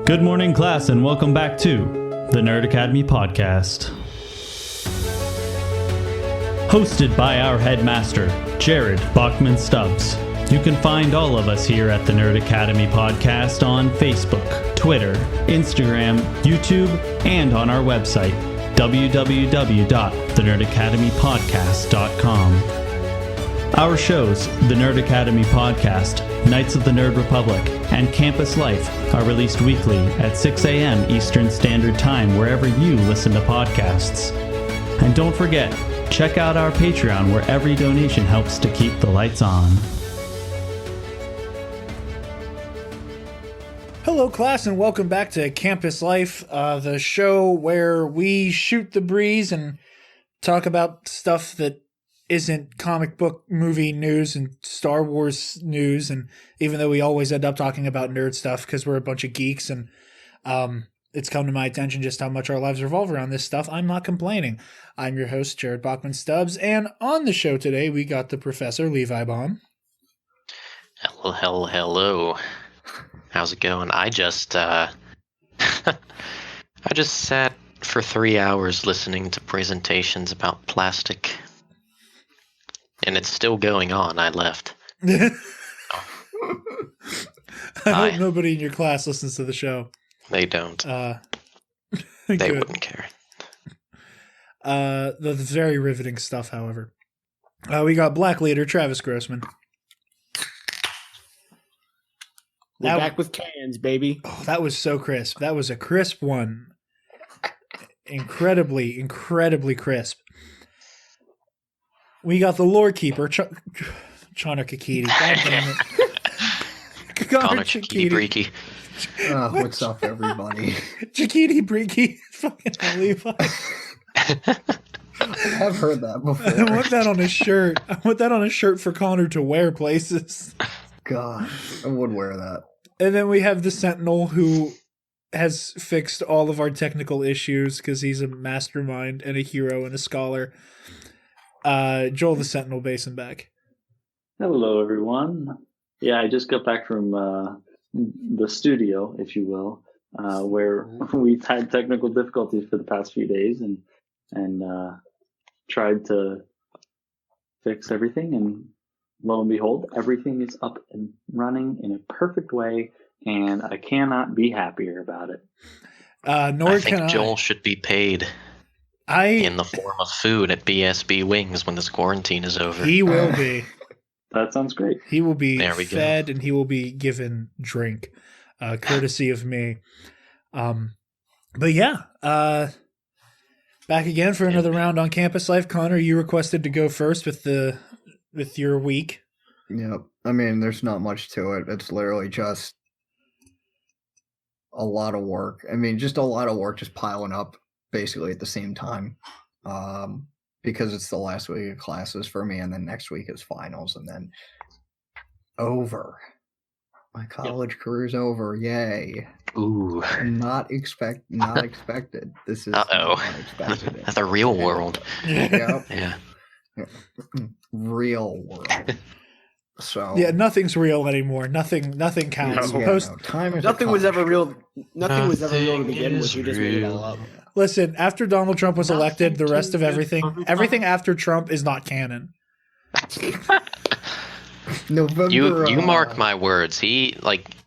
Good morning, class, and welcome back to the Nerd Academy podcast. Hosted by our headmaster, Jared Bachman-Stubbs. You can find all of us here at the Nerd Academy podcast on Facebook, Twitter, Instagram, YouTube, and on our website, www.thenerdacademypodcast.com. Our shows, the Nerd Academy Podcast, Knights of the Nerd Republic, and Campus Life are released weekly at 6 a.m. Eastern Standard Time wherever you listen to podcasts. And don't forget, check out our Patreon where every donation helps to keep the lights on. Hello, class, and welcome back to Campus Life, the show where we shoot the breeze and talk about stuff that isn't comic book movie news and Star Wars news, and even though we always end up talking about nerd stuff because we're a bunch of geeks, and it's come to my attention just how much our lives revolve around this stuff, I'm not complaining. I'm your host, Jared Bachman-Stubbs, and on the show today, we got the Professor Levi Baum. Hello. How's it going? I just sat for 3 hours listening to presentations about plastic. And it's still going on. I left. I hope nobody in your class listens to the show. They don't. They wouldn't care. The very riveting stuff, however. We got Black Leader Travis Grossman. We're back with cans, baby. Oh, that was so crisp. That was a crisp one. Incredibly crisp. We got the lore keeper, Chana Kakiti. God damn it. Connor Chakiti Breaky. What's up, everybody? Chakiti Breaky. Fucking Levi. I've heard that before. I want that on a shirt. I want that on a shirt for Connor to wear places. God, I would wear that. And then we have the Sentinel, who has fixed all of our technical issues because he's a mastermind and a hero and a scholar. Joel the Sentinel Basin back. Hello, everyone. Yeah, I just got back from the studio, if you will, where we've had technical difficulties for the past few days and tried to fix everything. And lo and behold, everything is up and running in a perfect way, and I cannot be happier about it. I think Joel should be paid. In the form of food at BSB Wings when this quarantine is over. He will be. That sounds great. He will be fed and he will be given drink, courtesy of me. But yeah, back again for another round on Campus Life. Connor, you requested to go first with your week. Yep. I mean, there's not much to it. It's literally just a lot of work. I mean, just a lot of work just piling up basically at the same time, because it's the last week of classes for me, and then next week is finals, and then over. My college career's over. Yay! Ooh, not expected. This is unexpected. The real world. Yep. Yeah. Real world. So yeah, nothing's real anymore. Nothing counts. Nothing was ever real. Nothing was ever real to begin with. We just made it all up. Listen, after Donald Trump was elected, the rest of everything after Trump is not canon. November. You mark my words. He,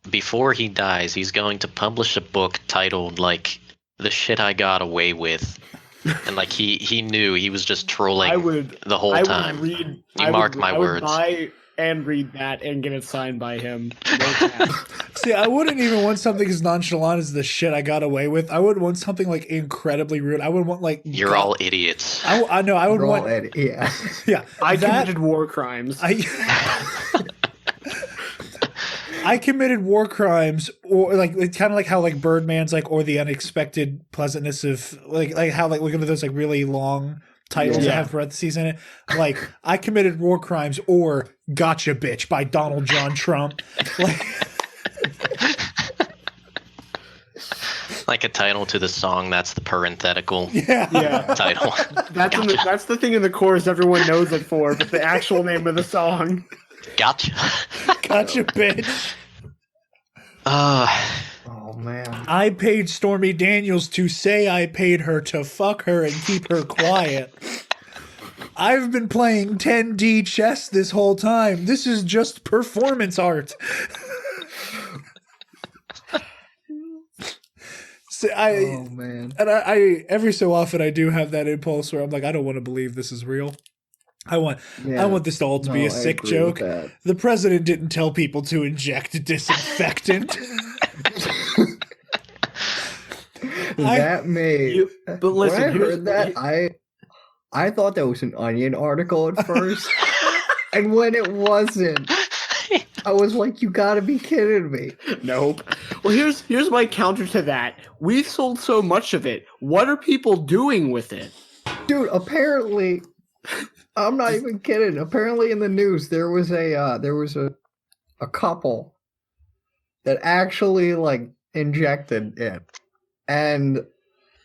before he dies, he's going to publish a book titled "The Shit I Got Away With," and he knew he was just trolling the whole time. You mark my words. And read that and get it signed by him. See, I wouldn't even want something as nonchalant as the shit I got away with. I would want something incredibly rude. I would want you're all idiots. I know. I would want. Yeah. Yeah. I committed war crimes. I committed war crimes, or kind of like how Birdman's or the unexpected pleasantness of how look at those really long titles that have parentheses in it. I committed war crimes or Gotcha Bitch by Donald John Trump. Like a title to the song, that's the parenthetical title. That's the thing in the chorus everyone knows it for, but the actual name of the song. Gotcha. Gotcha Bitch. Oh man. I paid Stormy Daniels to say I paid her to fuck her and keep her quiet. I've been playing 10D chess this whole time. This is just performance art. So Oh man. And I every so often I do have that impulse where I'm like, I don't want to believe this is real. I want this all to be a sick joke. The president didn't tell people to inject disinfectant. But listen, when I heard that, I thought that was an Onion article at first, and when it wasn't, I was like, "You gotta be kidding me!" Nope. Well, here's my counter to that. We've sold so much of it. What are people doing with it, dude? Apparently, I'm not even kidding. Apparently, in the news, there was a couple that actually like injected it, and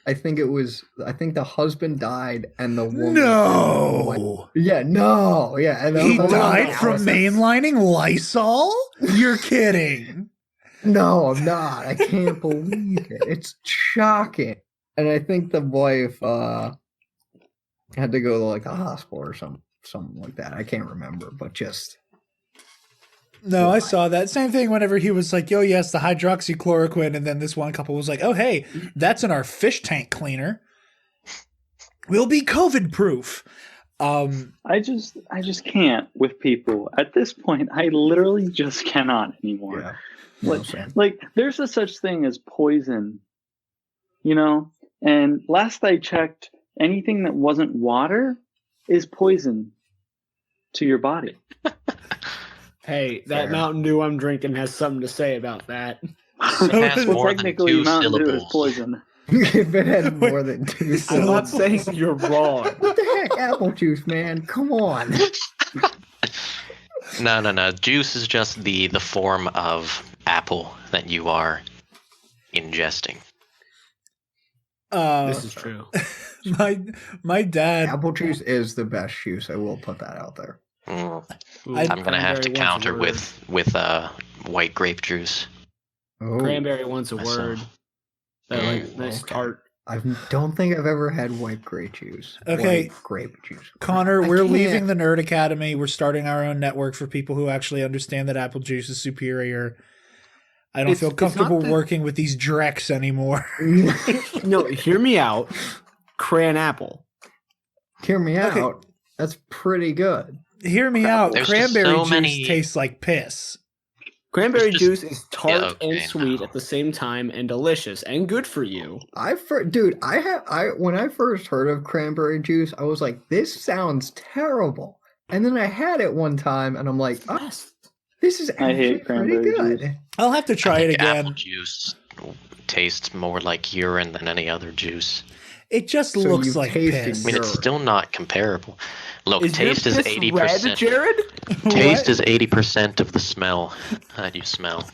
I think the husband died and the woman. No. And he died from mainlining Lysol? You're kidding. No, I'm not. I can't believe it. It's shocking. And I think the wife had to go to like a hospital or something like that. I can't remember, but just. No, I saw that. Same thing whenever he was like, "Yo, yes, the hydroxychloroquine," and then this one couple was like, "Oh, hey, that's in our fish tank cleaner. We'll be COVID proof." I just can't with people. At this point, I literally just cannot anymore. Yeah. Like there's a such thing as poison, you know? And last I checked, anything that wasn't water is poison to your body. Hey, that Mountain Dew I'm drinking has something to say about that. It has more than technically, 2 Mountain Dew is syllables. poison. If it had more than 2 I'm syllables. not saying you're wrong. What the heck? Apple juice, man. Come on. No. Juice is just the form of apple that you are ingesting. This is true. My dad. Apple juice is the best juice. I will put that out there. Mm. Ooh, I'm gonna have to cranberry wants a counter word. with white grape juice. Oh, Cranberry wants a Myself. word. That nice okay. tart. I don't think I've ever had white grape juice. Okay. White grape juice. Connor, I we're can't. leaving the Nerd Academy. We're starting our own network for people who actually understand that apple juice is superior. I don't feel comfortable working with these drex anymore. No, hear me out. Cran apple. Hear me out. That's pretty good. Hear me out. There's just Cranberry so juice many- tastes like piss. Cranberry It's juice is tart okay, and sweet no. at the same time and delicious and good for you. When I first heard of cranberry juice, I was like, this sounds terrible. And then I had it one time and I'm like, oh, this is I hate actually pretty cranberry good. juice. I'll have to try it Apple again. juice tastes more like urine than any other juice. It just So looks you've like tasted piss. I mean, it's Sure. still not comparable. Look, Is your taste is piss 80%. red, Jared? Taste is 80% of the smell that you smell.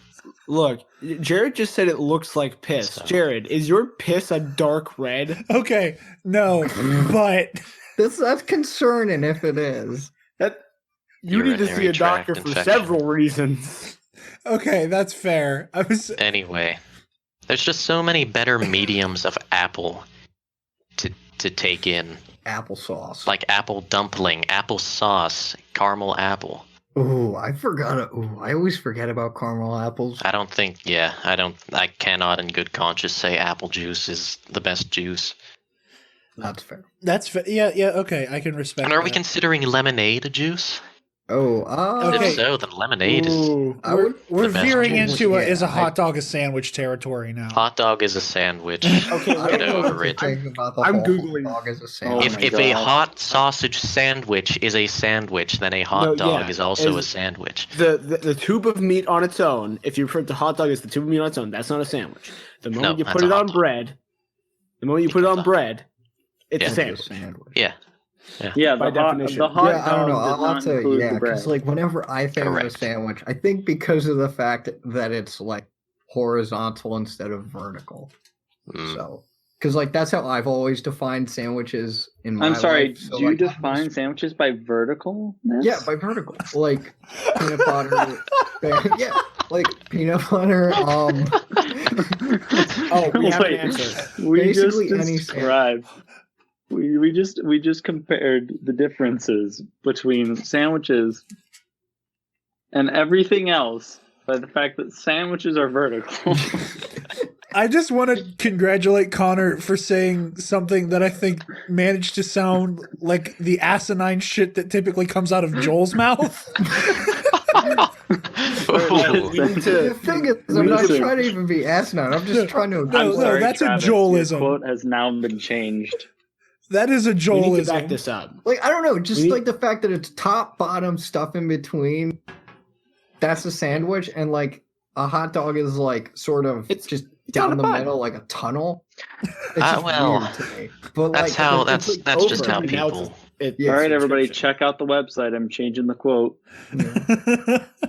Look, Jared just said it looks like piss. So- Jared, is your piss a dark red? Okay, no, but That's concerning if it is. You need to see Urinary a doctor tract for infection. several reasons. okay, that's fair. Anyway, there's just so many better mediums of apple to take in. Applesauce. Like apple dumpling, apple sauce, caramel apple. Ooh, I forgot. I always forget about caramel apples. I cannot in good conscience say apple juice is the best juice. That's fair. That's yeah, okay, I can respect. And are we that. considering lemonade a juice? Oh, Okay. If so, then lemonade is. Ooh. We're the best veering juice. into Yeah, is a hot dog a sandwich territory now. Hot dog is a sandwich. Okay, I Get don't know what over to it. think about the I'm whole Googling. dog as a Oh sandwich. my If a God. hot sausage sandwich is a sandwich, then a hot No, dog yeah, is also a is- sandwich. The tube of meat on its own, if you refer to hot dog as the tube of meat on its own, that's not a sandwich. The moment you that's put a it hot on dog. bread, it's Yeah. a sandwich. Yeah. Yeah, By the hot definition. dog Yeah, I don't know. does I'll not have to, include the bread. because like whenever I think of a Correct. sandwich, I think because of the fact that it's like horizontal instead of vertical. Mm. So, because like that's how I've always defined sandwiches in my I'm sorry, life. So, do you like, define sandwiches by vertical? Yeah, by vertical, like peanut butter. Yeah, like peanut butter. Oh, we have an Wait. answer. We just Basically any described. We just compared the differences between sandwiches and everything else by the fact that sandwiches are vertical. I just want to congratulate Connor for saying something that I think managed to sound like the asinine shit that typically comes out of Joel's mouth. Ooh. We need to- The thing is, I'm not Listen. trying to even be asinine. I'm just trying to. No, I'm sorry, that's a Travis, Joelism. Your quote has now been changed. That is a We need to back Joelism. this up. Like, I don't know, just We- like the fact that it's top, bottom, stuff in between. That's a sandwich, and like a hot dog is like sort of It's just on down a the bun. middle, like a tunnel. It's just well, weird to me. But That's like, how. it's, That's like, that's just over. how Now people. Yeah, All right, everybody, subscription. check out the website. I'm changing the quote.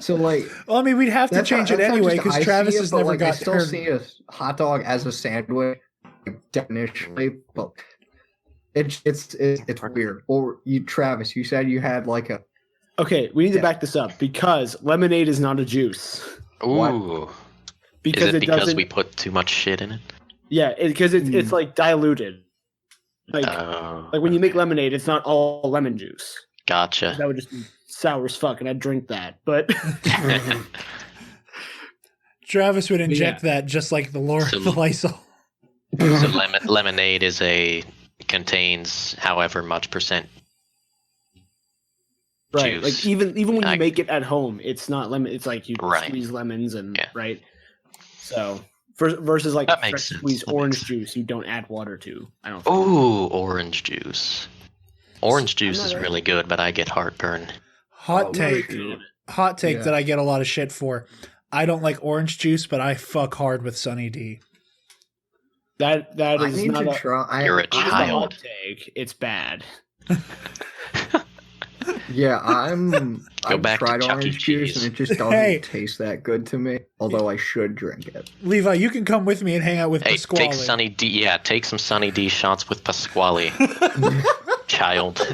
So like, Well, I mean, we'd have to that's change not- it that's not anyway just because I see Travis it, has but, never like, I got still heard. see a hot dog as a sandwich, definitionally, but it's weird. Or you, Travis, you said you had like a Okay, we need to Yeah. back this up because lemonade is not a juice. Ooh. Because Is it because doesn't. we put too much shit in it? Yeah, because it's like diluted. Like Oh. when you make lemonade, it's not all lemon juice. Gotcha. That would just be sour as fuck, and I'd drink that. But Travis would inject that just like the So- the Lysol. So lemonade contains however much percent. right, Juice. like even when I- you make it at home, it's not lemon. It's like you Right. squeeze lemons and Yeah. right. So versus like That fresh makes sense. squeezed That orange makes juice, you don't add water to. I don't. Think. Ooh, orange juice. Orange juice not is a- really good, but I get heartburn. Hot Oh, take. Good. Hot take Yeah. that I get a lot of shit for. I don't like orange juice, but I fuck hard with Sunny D. That I is need not to a. try. You're a It's not a child. hot take. It's bad. Yeah, I've back to tried Chuck E. orange juice Cheese. and it just doesn't Hey. taste that good to me. Although I should drink it. Levi, you can come with me and hang out with Hey, Pasquale. take Sunny D. Yeah, take some Sunny D shots with Pasquale. Child.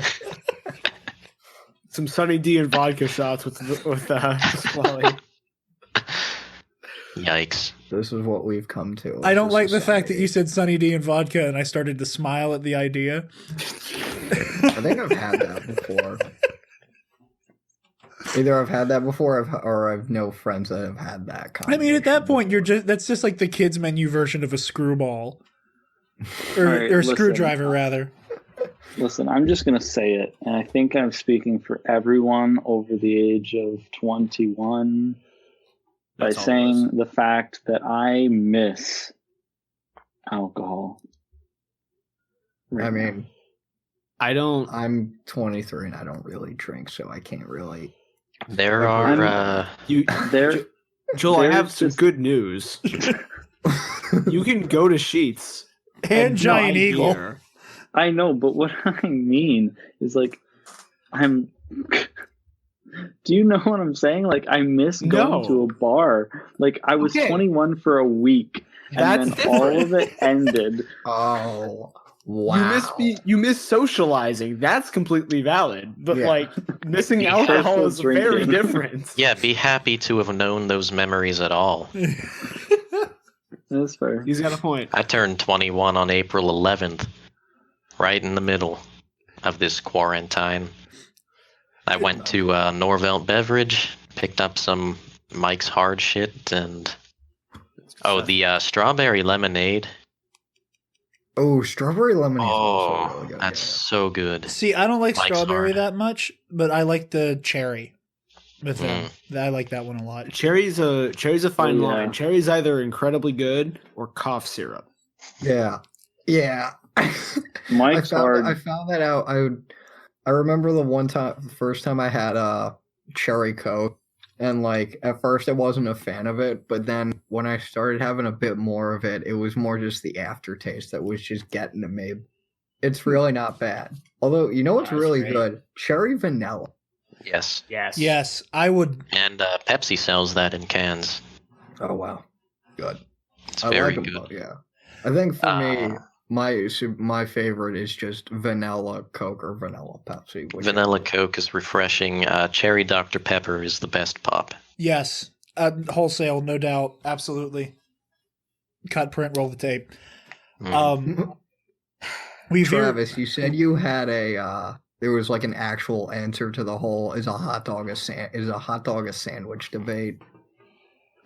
Some Sunny D and vodka shots with Pasquale. Yikes. This is what we've come to. I don't as a like the fact that society. you said Sunny D and vodka, and I started to smile at the idea. I think I've had that before. Either I've had that before, or I've no friends that have had that. I mean, at that combination point, you're before. just—that's just like the kids' menu version of a screwball, All right, or a listen. screwdriver, rather. Listen, I'm just going to say it, and I think I'm speaking for everyone over the age of 21 That's by all saying it the fact that I miss alcohol. I mean, I don't. I'm 23 and I don't really drink, so I can't really. There I'm- are. You, there, Joel, I there's have some just- good news. You can go to Sheets And Giant buy Eagle. beer. I know, but what I mean is like, I'm. Do you know what I'm saying? Like, I miss going No. to a bar. Like, I was Okay. 21 for a week, That's and then all different. of it ended. Oh, wow. You miss socializing. That's completely valid. But Yeah. like missing Be alcohol careful is very drinking. different. Yeah, be happy to have known those memories at all. That's fair. He's got a point. I turned 21 on April 11th, right in the middle of this quarantine. I went to Norvelt Beverage, picked up some Mike's Hard Shit, and the strawberry lemonade. Oh, strawberry lemonade is also Oh, really good. that's so good. See, I don't like Mike's strawberry hard. that much, but I like the cherry with them. Mm. I like that one a lot. Cherry's a fine Oh, yeah. line. Cherry's either incredibly good or cough syrup. Yeah. Yeah. Mike's hard. I found that out. I remember the first time I had a cherry Coke, and like at first I wasn't a fan of it, but then when I started having a bit more of it, it was more just the aftertaste that was just getting to me. It's really not bad. Although, you know what's That's really great. good? Cherry vanilla. Yes. Yes. Yes, I would. And Pepsi sells that in cans. Oh wow, good. It's I very like 'em good. both, yeah. I think for me, Uh, my favorite is just vanilla Coke or vanilla Pepsi. whichever. Vanilla Coke is refreshing. Cherry Dr. Pepper is the best pop. Yes, wholesale, no doubt, absolutely. cut, print, roll the tape. Mm. Travis, you said you had there was like an actual answer to the whole is a hot dog a sandwich debate.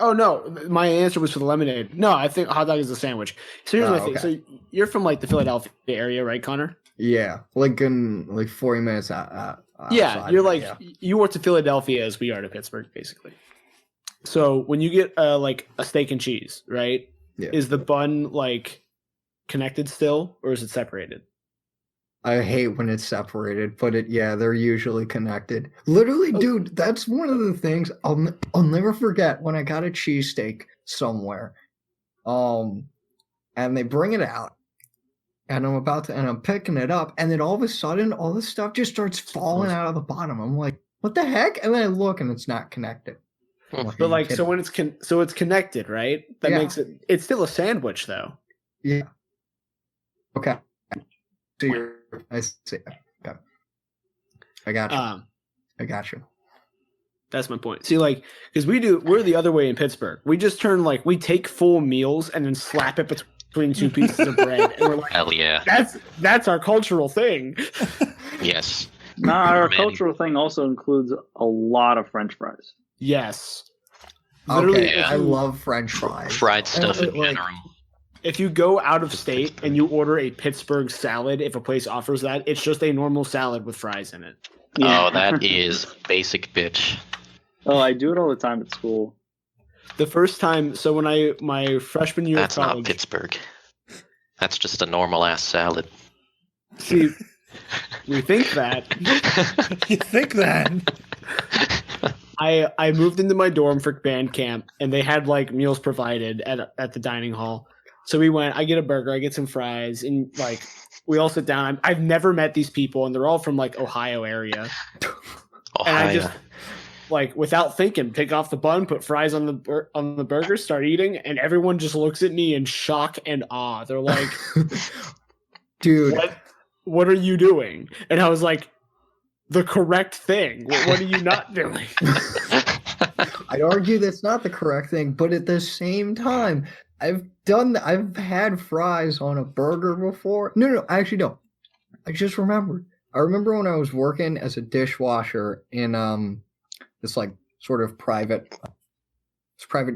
Oh no, my answer was for the lemonade. No, I think a hot dog is a sandwich. So here's my thing. Okay. So you're from like the Philadelphia area, right, Connor? Yeah, like in 40 minutes outside. Yeah, you're like you were to Philadelphia as we are to Pittsburgh, basically. So when you get like a steak and cheese, right? Yeah. Is the bun like connected still, or is it separated? I hate when it's separated, but they're usually connected. Literally, dude, that's one of the things I'll never forget when I got a cheesesteak somewhere. And they bring it out, and I'm picking it up, and then all of a sudden, all this stuff just starts falling out of the bottom. I'm like, what the heck? And then I look, and it's not connected. But like, so when it's connected, right? That makes it's still a sandwich, though. Yeah. Okay. So I see. Okay. I got you. I got you. That's my point. See, like, because we're the other way in Pittsburgh. We just we take full meals and then slap it between two pieces of bread, and we're like, hell yeah. That's our cultural thing. Yes. Our cultural thing also includes a lot of French fries. Yes. Literally, okay, I love French fries. Fried stuff in general. If you go out of state and you order a Pittsburgh salad, if a place offers that, it's just a normal salad with fries in it. Yeah. Oh, that is basic bitch. Oh, I do it all the time at school. The first time, so when my freshman year That's of college, not Pittsburgh. That's just a normal ass salad. See, we think that. You think that? I moved into my dorm for band camp, and they had like meals provided at the dining hall. So we went. I get a burger, I get some fries, and like we all sit down. I've never met these people, and they're all from like Ohio area. Ohio. And I just like without thinking, take off the bun, put fries on the burger, start eating, and everyone just looks at me in shock and awe. They're like, "Dude, what are you doing?" And I was like, "The correct thing. What are you not doing?" I'd argue that's not the correct thing, but at the same time, I've had fries on a burger before. No, actually no. I just remembered. I remember when I was working as a dishwasher in this like sort of private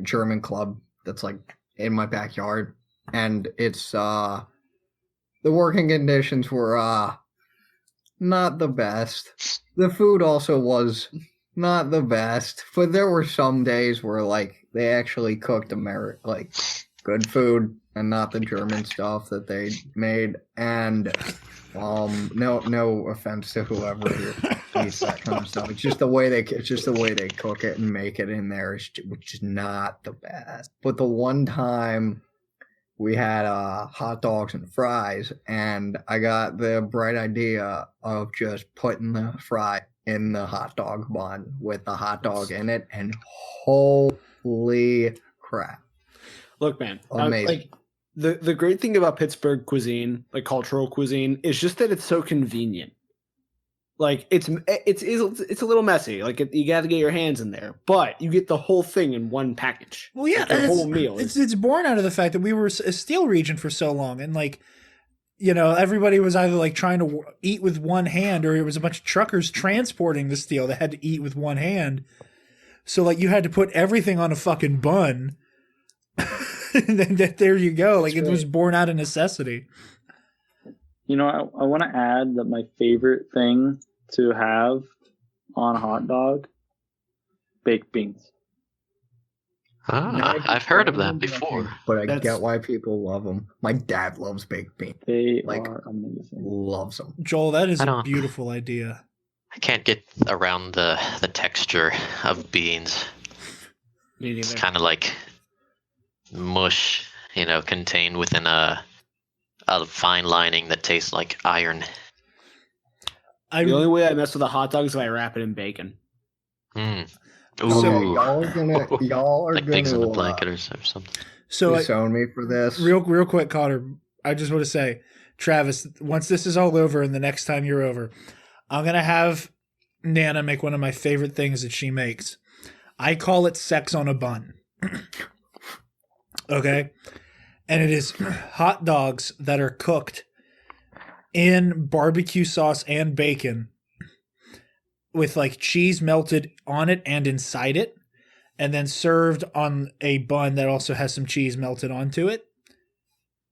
German club that's like in my backyard, and it's the working conditions were not the best. The food also was not the best, but there were some days where like they actually cooked like good food and not the German stuff that they made. And no offense to whoever eats that kind of stuff. It's just the way they cook it and make it in there, which is not the best. But the one time we had hot dogs and fries, and I got the bright idea of just putting the fry in the hot dog bun with the hot dog in it, and holy crap. Look, man, amazing. The great thing about Pittsburgh cuisine, like cultural cuisine, is just that it's so convenient. Like it's a little messy. Like you got to get your hands in there, but you get the whole thing in one package. Well, yeah, like the whole meal. It's born out of the fact that we were a steel region for so long, and like, you know, everybody was either like trying to eat with one hand, or it was a bunch of truckers transporting the steel that had to eat with one hand. So like you had to put everything on a fucking bun. And then there you go. Like it was born out of necessity. You know, I want to add that my favorite thing to have on a hot dog, baked beans. I've heard of that before. But I get why people love them. My dad loves baked beans. They are amazing. Loves them. Joel, that is a beautiful idea. I can't get around the texture of beans. Me neither. It's kind of like mush, you know, contained within a fine lining that tastes like iron. The only way I mess with a hot dog is if I wrap it in bacon. Mm. Ooh. So y'all are like gonna pigs in a blanket or something. So disown me for this. Real quick, Connor. I just want to say, Travis, once this is all over and the next time you're over, I'm gonna have Nana make one of my favorite things that she makes. I call it sex on a bun. Okay, and it is hot dogs that are cooked in barbecue sauce and bacon with like cheese melted on it and inside it, and then served on a bun that also has some cheese melted onto it.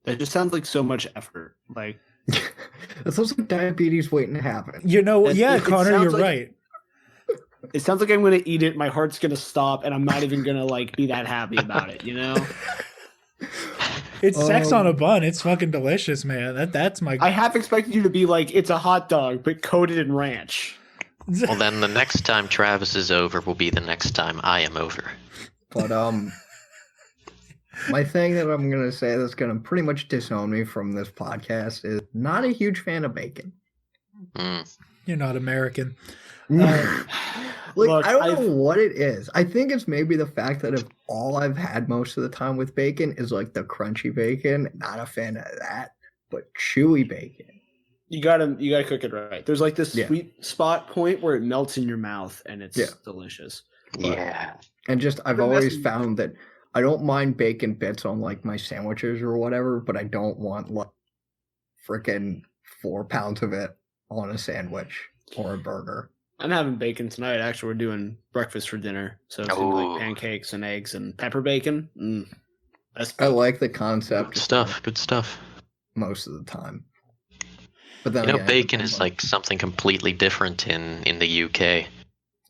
That just sounds like so much effort. Like It sounds like diabetes waiting to happen. You know, yeah, it Connor, sounds you're like- right. it sounds like I'm gonna eat it, my heart's gonna stop, and I'm not even gonna like be that happy about it, you know? It's sex on a bun. It's fucking delicious, man. That's my. I half expected you to be like, it's a hot dog, but coated in ranch. Well, then the next time Travis is over will be the next time I am over. But my thing that I'm gonna say that's gonna pretty much disown me from this podcast is not a huge fan of bacon. You're not American. Like, I don't know what it is. I think it's maybe the fact that if all I've had most of the time with bacon is like the crunchy bacon, not a fan of that, but chewy bacon. You gotta cook it right. There's like this sweet spot point where it melts in your mouth and it's delicious. Yeah. And just I've always found that I don't mind bacon bits on like my sandwiches or whatever, but I don't want like freaking 4 pounds of it on a sandwich or a burger. I'm having bacon tonight. Actually, we're doing breakfast for dinner, so it's gonna be like pancakes and eggs and pepper bacon. I like the concept. Good stuff. Most of the time. But then bacon is like something completely different in the UK.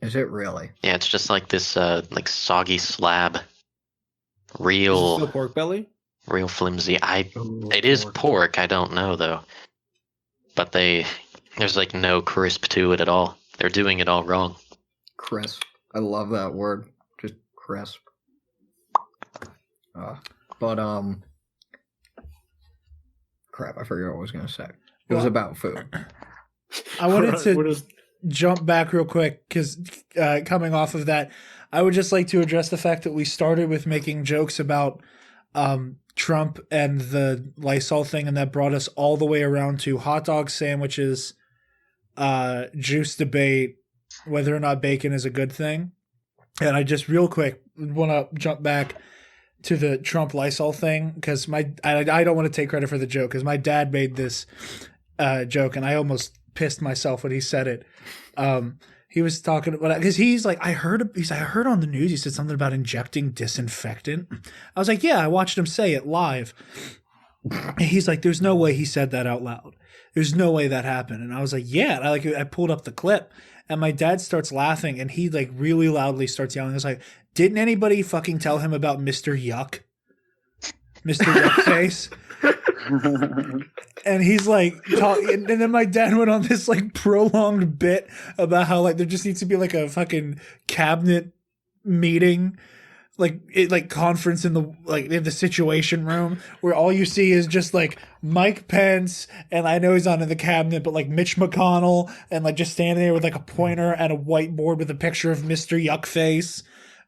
Is it really? Yeah, it's just like this like soggy slab. Is it Real still pork belly? Real flimsy. It is pork, I don't know though. But there's like no crisp to it at all. They're doing it all wrong. Crisp. I love that word. Just crisp. But crap, I forgot what I was gonna say. It was about food. I wanted to jump back real quick because coming off of that, I would just like to address the fact that we started with making jokes about Trump and the Lysol thing, and that brought us all the way around to hot dog sandwiches, juice debate, whether or not bacon is a good thing. And I just real quick want to jump back to the Trump Lysol thing because I don't want to take credit for the joke because my dad made this joke and I almost pissed myself when he said it. He was talking about because he's like, I heard on the news he said something about injecting disinfectant. I was like, yeah, I watched him say it live. And he's like, there's no way he said that out loud. There's no way that happened. And I was like, yeah. And I pulled up the clip and my dad starts laughing and he like really loudly starts yelling. I was like, didn't anybody fucking tell him about Mr. Yuck? Mr. Yuck face? And he's like and then my dad went on this like prolonged bit about how like there just needs to be like a fucking cabinet meeting, like conference in the Situation Room where all you see is just like Mike Pence and I know he's not in the cabinet but like Mitch McConnell and like just standing there with like a pointer and a whiteboard with a picture of Mr. Yuck face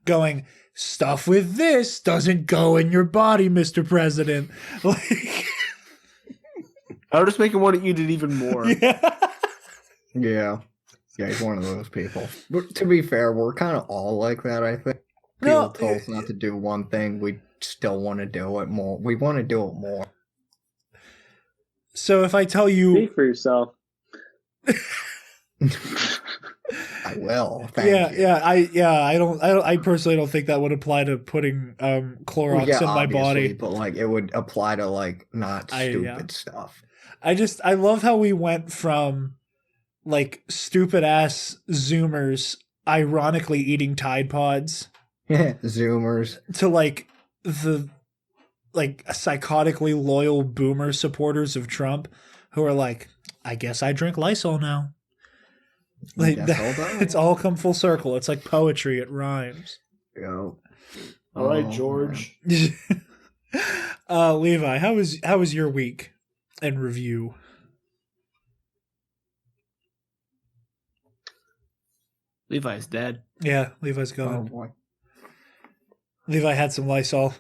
going, stuff with this doesn't go in your body, Mr. President. Like I would just make him want to eat it even more. Yeah, he's one of those people. But to be fair, we're kind of all like that, I think. People told us not to do one thing, we still want to do it more. We want to do it more. So if I tell you... Speak for yourself. I will. Thank you. I personally don't think that would apply to putting Clorox in my body. But like it would apply to like not stupid stuff. I love how we went from like stupid ass Zoomers ironically eating Tide Pods. Zoomers. To like the like psychotically loyal boomer supporters of Trump who are like, I guess I drink Lysol now. Like it's all come full circle. It's like poetry. It rhymes. Yeah. All right, George. Levi, how was your week in review? Levi's dead. Yeah, Levi's gone. Oh boy. Levi had some Lysol.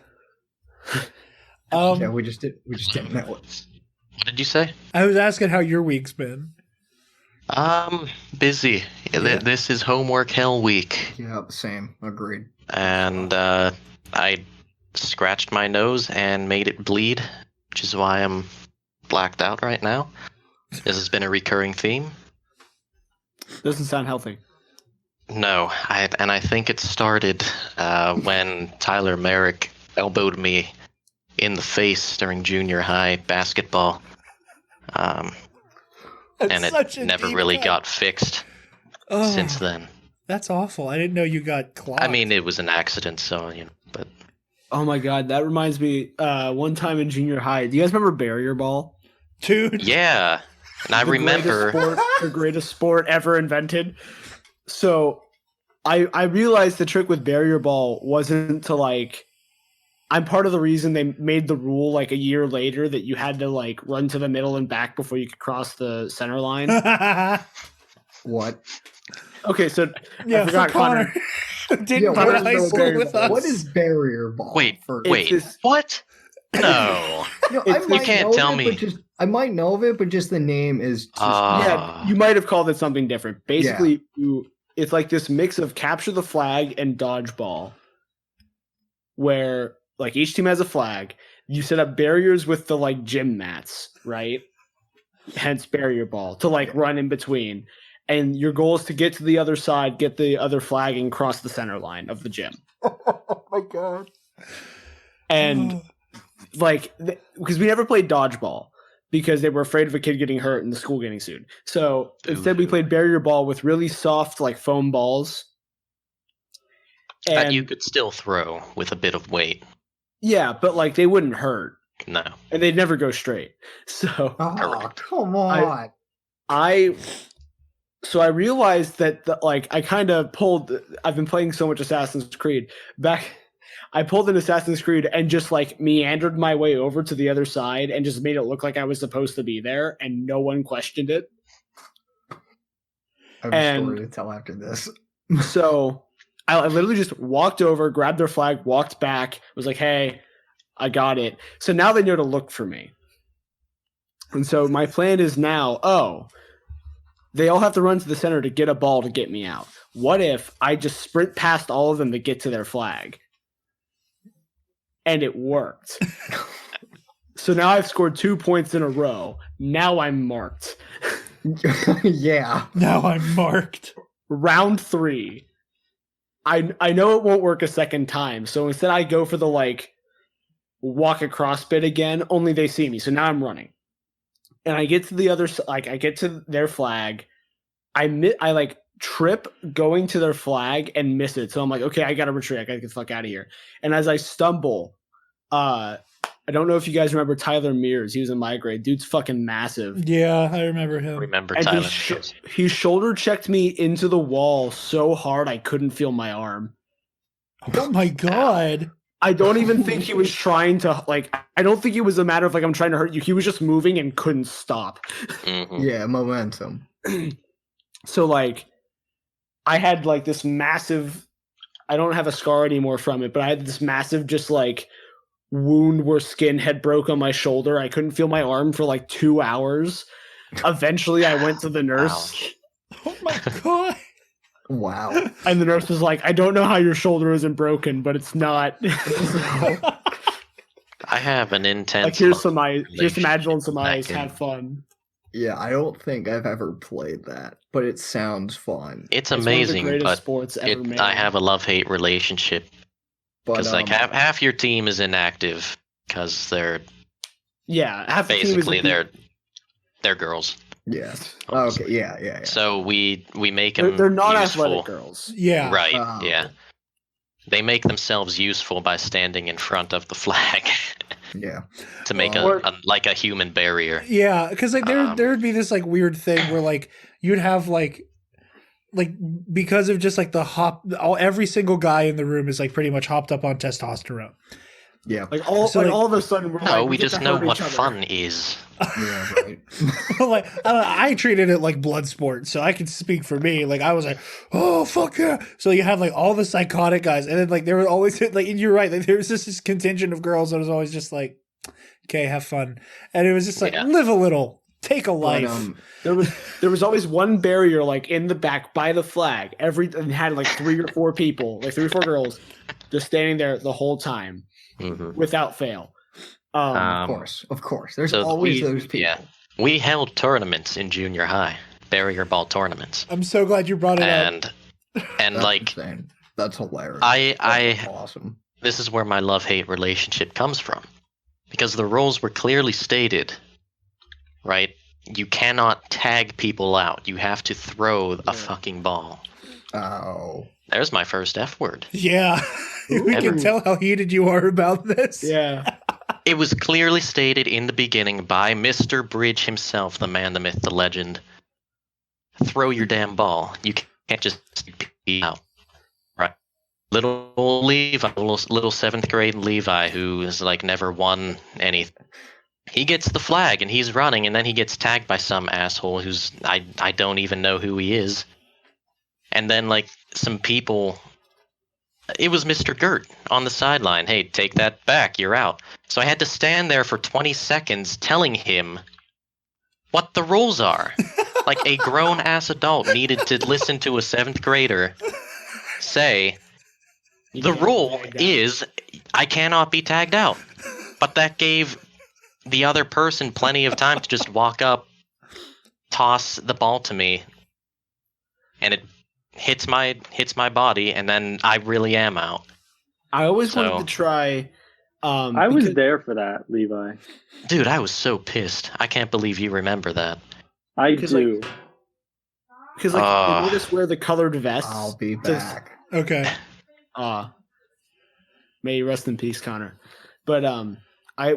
Yeah, we just didn't know it. What did you say? I was asking how your week's been. Busy. Yeah. This is homework hell week. Yeah, same. Agreed. And I scratched my nose and made it bleed, which is why I'm blacked out right now. This has been a recurring theme. Doesn't sound healthy. No, I think it started when Tyler Merrick elbowed me in the face during junior high basketball. And it never really got fixed since then. That's awful. I didn't know you got clogged. I mean, it was an accident, so, but... Oh my god, that reminds me, one time in junior high, do you guys remember barrier ball? Dude. Yeah, and I remember... The greatest sport ever invented. So, I realized the trick with barrier ball wasn't to, like... I'm part of the reason they made the rule, like, a year later that you had to, like, run to the middle and back before you could cross the center line. What? Okay, so yeah, I forgot Connor. Didn't go to high school with us. What is barrier ball? Wait, what? No. You can't tell me. I might know of it, but just the name is too yeah, you might have called it something different. Basically, it's like this mix of capture the flag and dodgeball, where like each team has a flag. You set up barriers with the like gym mats, right? Hence barrier ball to like run in between. And your goal is to get to the other side, get the other flag, and cross the center line of the gym. Oh my god! And like, because we never played dodgeball because they were afraid of a kid getting hurt and the school getting sued. So instead, we played barrier ball with really soft, like foam balls. And that you could still throw with a bit of weight. Yeah, but like they wouldn't hurt. No, and they'd never go straight. So come on. So I realized that I kind of pulled. I've been playing so much Assassin's Creed back. I pulled an Assassin's Creed and just like meandered my way over to the other side and just made it look like I was supposed to be there, and no one questioned it. I have a story to tell after this. So I literally just walked over, grabbed their flag, walked back, was like, "Hey, I got it." So now they know to look for me. And so my plan is now, they all have to run to the center to get a ball to get me out. What if I just sprint past all of them to get to their flag? And it worked. So now I've scored 2 points in a row. Now I'm marked. Yeah. Now I'm marked. Round 3. I know it won't work a second time. So instead I go for the like walk across bit again, only they see me. So now I'm running. And I get to the other side, like I get to their flag. I like trip going to their flag and miss it. So I'm like, okay, I gotta retreat. I gotta get the fuck out of here. And as I stumble, I don't know if you guys remember Tyler Mears. He was in my grade. Dude's fucking massive. Yeah, I remember him. And Tyler Mears. He shoulder checked me into the wall so hard I couldn't feel my arm. Oh my god. I don't even think he was trying to, like, I don't think it was a matter of, like, I'm trying to hurt you. He was just moving and couldn't stop. Mm-hmm. Yeah, momentum. So, like, I had, like, this massive, I don't have a scar anymore from it, but I had this massive, just, like, wound where skin had broke on my shoulder. I couldn't feel my arm for, like, 2 hours. Eventually, I went to the nurse. Ouch. Oh my god. Wow. And the nurse was like, I don't know how your shoulder isn't broken, but it's not. I have an intense. Like, here's some Agile and some ice. Have fun. Yeah, I don't think I've ever played that, but it sounds fun. It's amazing, one of the but sports ever made. I have a love-hate relationship because like half your team is inactive because they're half the team is they're girls. Yeah. Okay. Yeah. So we make them. They're not useful. athletic girls. Yeah. Right. Yeah. They make themselves useful by standing in front of the flag. Yeah. To make a human barrier. Yeah, because like there would be this like weird thing where like you'd have like because of just like every single guy in the room is like pretty much hopped up on testosterone. Yeah. Like all of a sudden we just know what fun is. Yeah, right. Like I treated it like blood sport, so I can speak for me. Like I was like, oh fuck yeah! So you have like all the psychotic guys, and then like there were always like, and you're right, like there was just this contingent of girls that was always just like, okay, have fun, and it was just like live a little, take a life. But, there was always one barrier like in the back by the flag. And had like 3 or 4 people, like 3 or 4 girls, just standing there the whole time. without fail. Of course. There's always those people. Yeah, we held tournaments in junior high, barrier ball tournaments. I'm so glad you brought it up. And That's like, insane. That's hilarious. That's awesome. This is where my love-hate relationship comes from, because the rules were clearly stated, right? You cannot tag people out. You have to throw a fucking ball. Oh. There's my first F word. Yeah. We can tell how heated you are about this. Yeah. It was clearly stated in the beginning by Mr. Bridge himself, the man, the myth, the legend. Throw your damn ball. You can't just be out. Right? Little Levi, little 7th grade Levi, who is like never won anything. He gets the flag and he's running, and then he gets tagged by some asshole who's I don't even know who he is. And then like some people, it was Mr. Gert on the sideline. Hey, take that back. You're out. So I had to stand there for 20 seconds telling him what the rules are. Like a grown-ass adult needed to listen to a 7th grader say, the rule is I cannot be tagged out. But that gave the other person plenty of time to just walk up, toss the ball to me, and it hits my body, and then I really am out. I always wanted to try. I was there for that, Levi. Dude, I was so pissed. I can't believe you remember that. I do. Because I noticed where the colored vests. I'll be back. Okay. May you rest in peace, Connor. But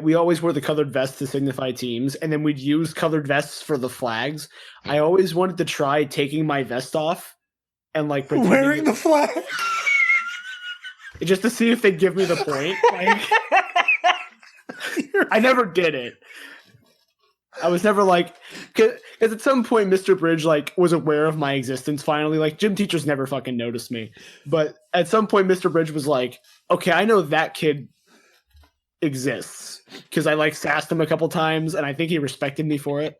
we always wore the colored vests to signify teams, and then we'd use colored vests for the flags. I always wanted to try taking my vest off and like wearing the flag just to see if they'd give me the point. Like, I never did it. I was never like, because at some point Mr. Bridge like was aware of my existence finally. Like gym teachers never fucking noticed me, but at some point Mr. Bridge was like, okay, I know that kid exists, because I like sassed him a couple times and I think he respected me for it.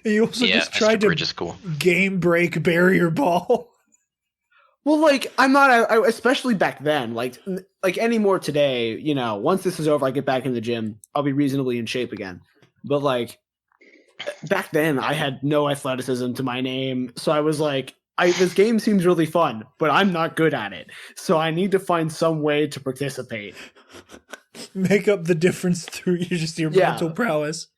You also just tried to game break barrier ball. Well, like I'm not, I especially back then, like anymore today, you know, once this is over, I get back in the gym, I'll be reasonably in shape again. But like back then I had no athleticism to my name. So I was like, this game seems really fun, but I'm not good at it. So I need to find some way to participate. Make up the difference through your mental prowess.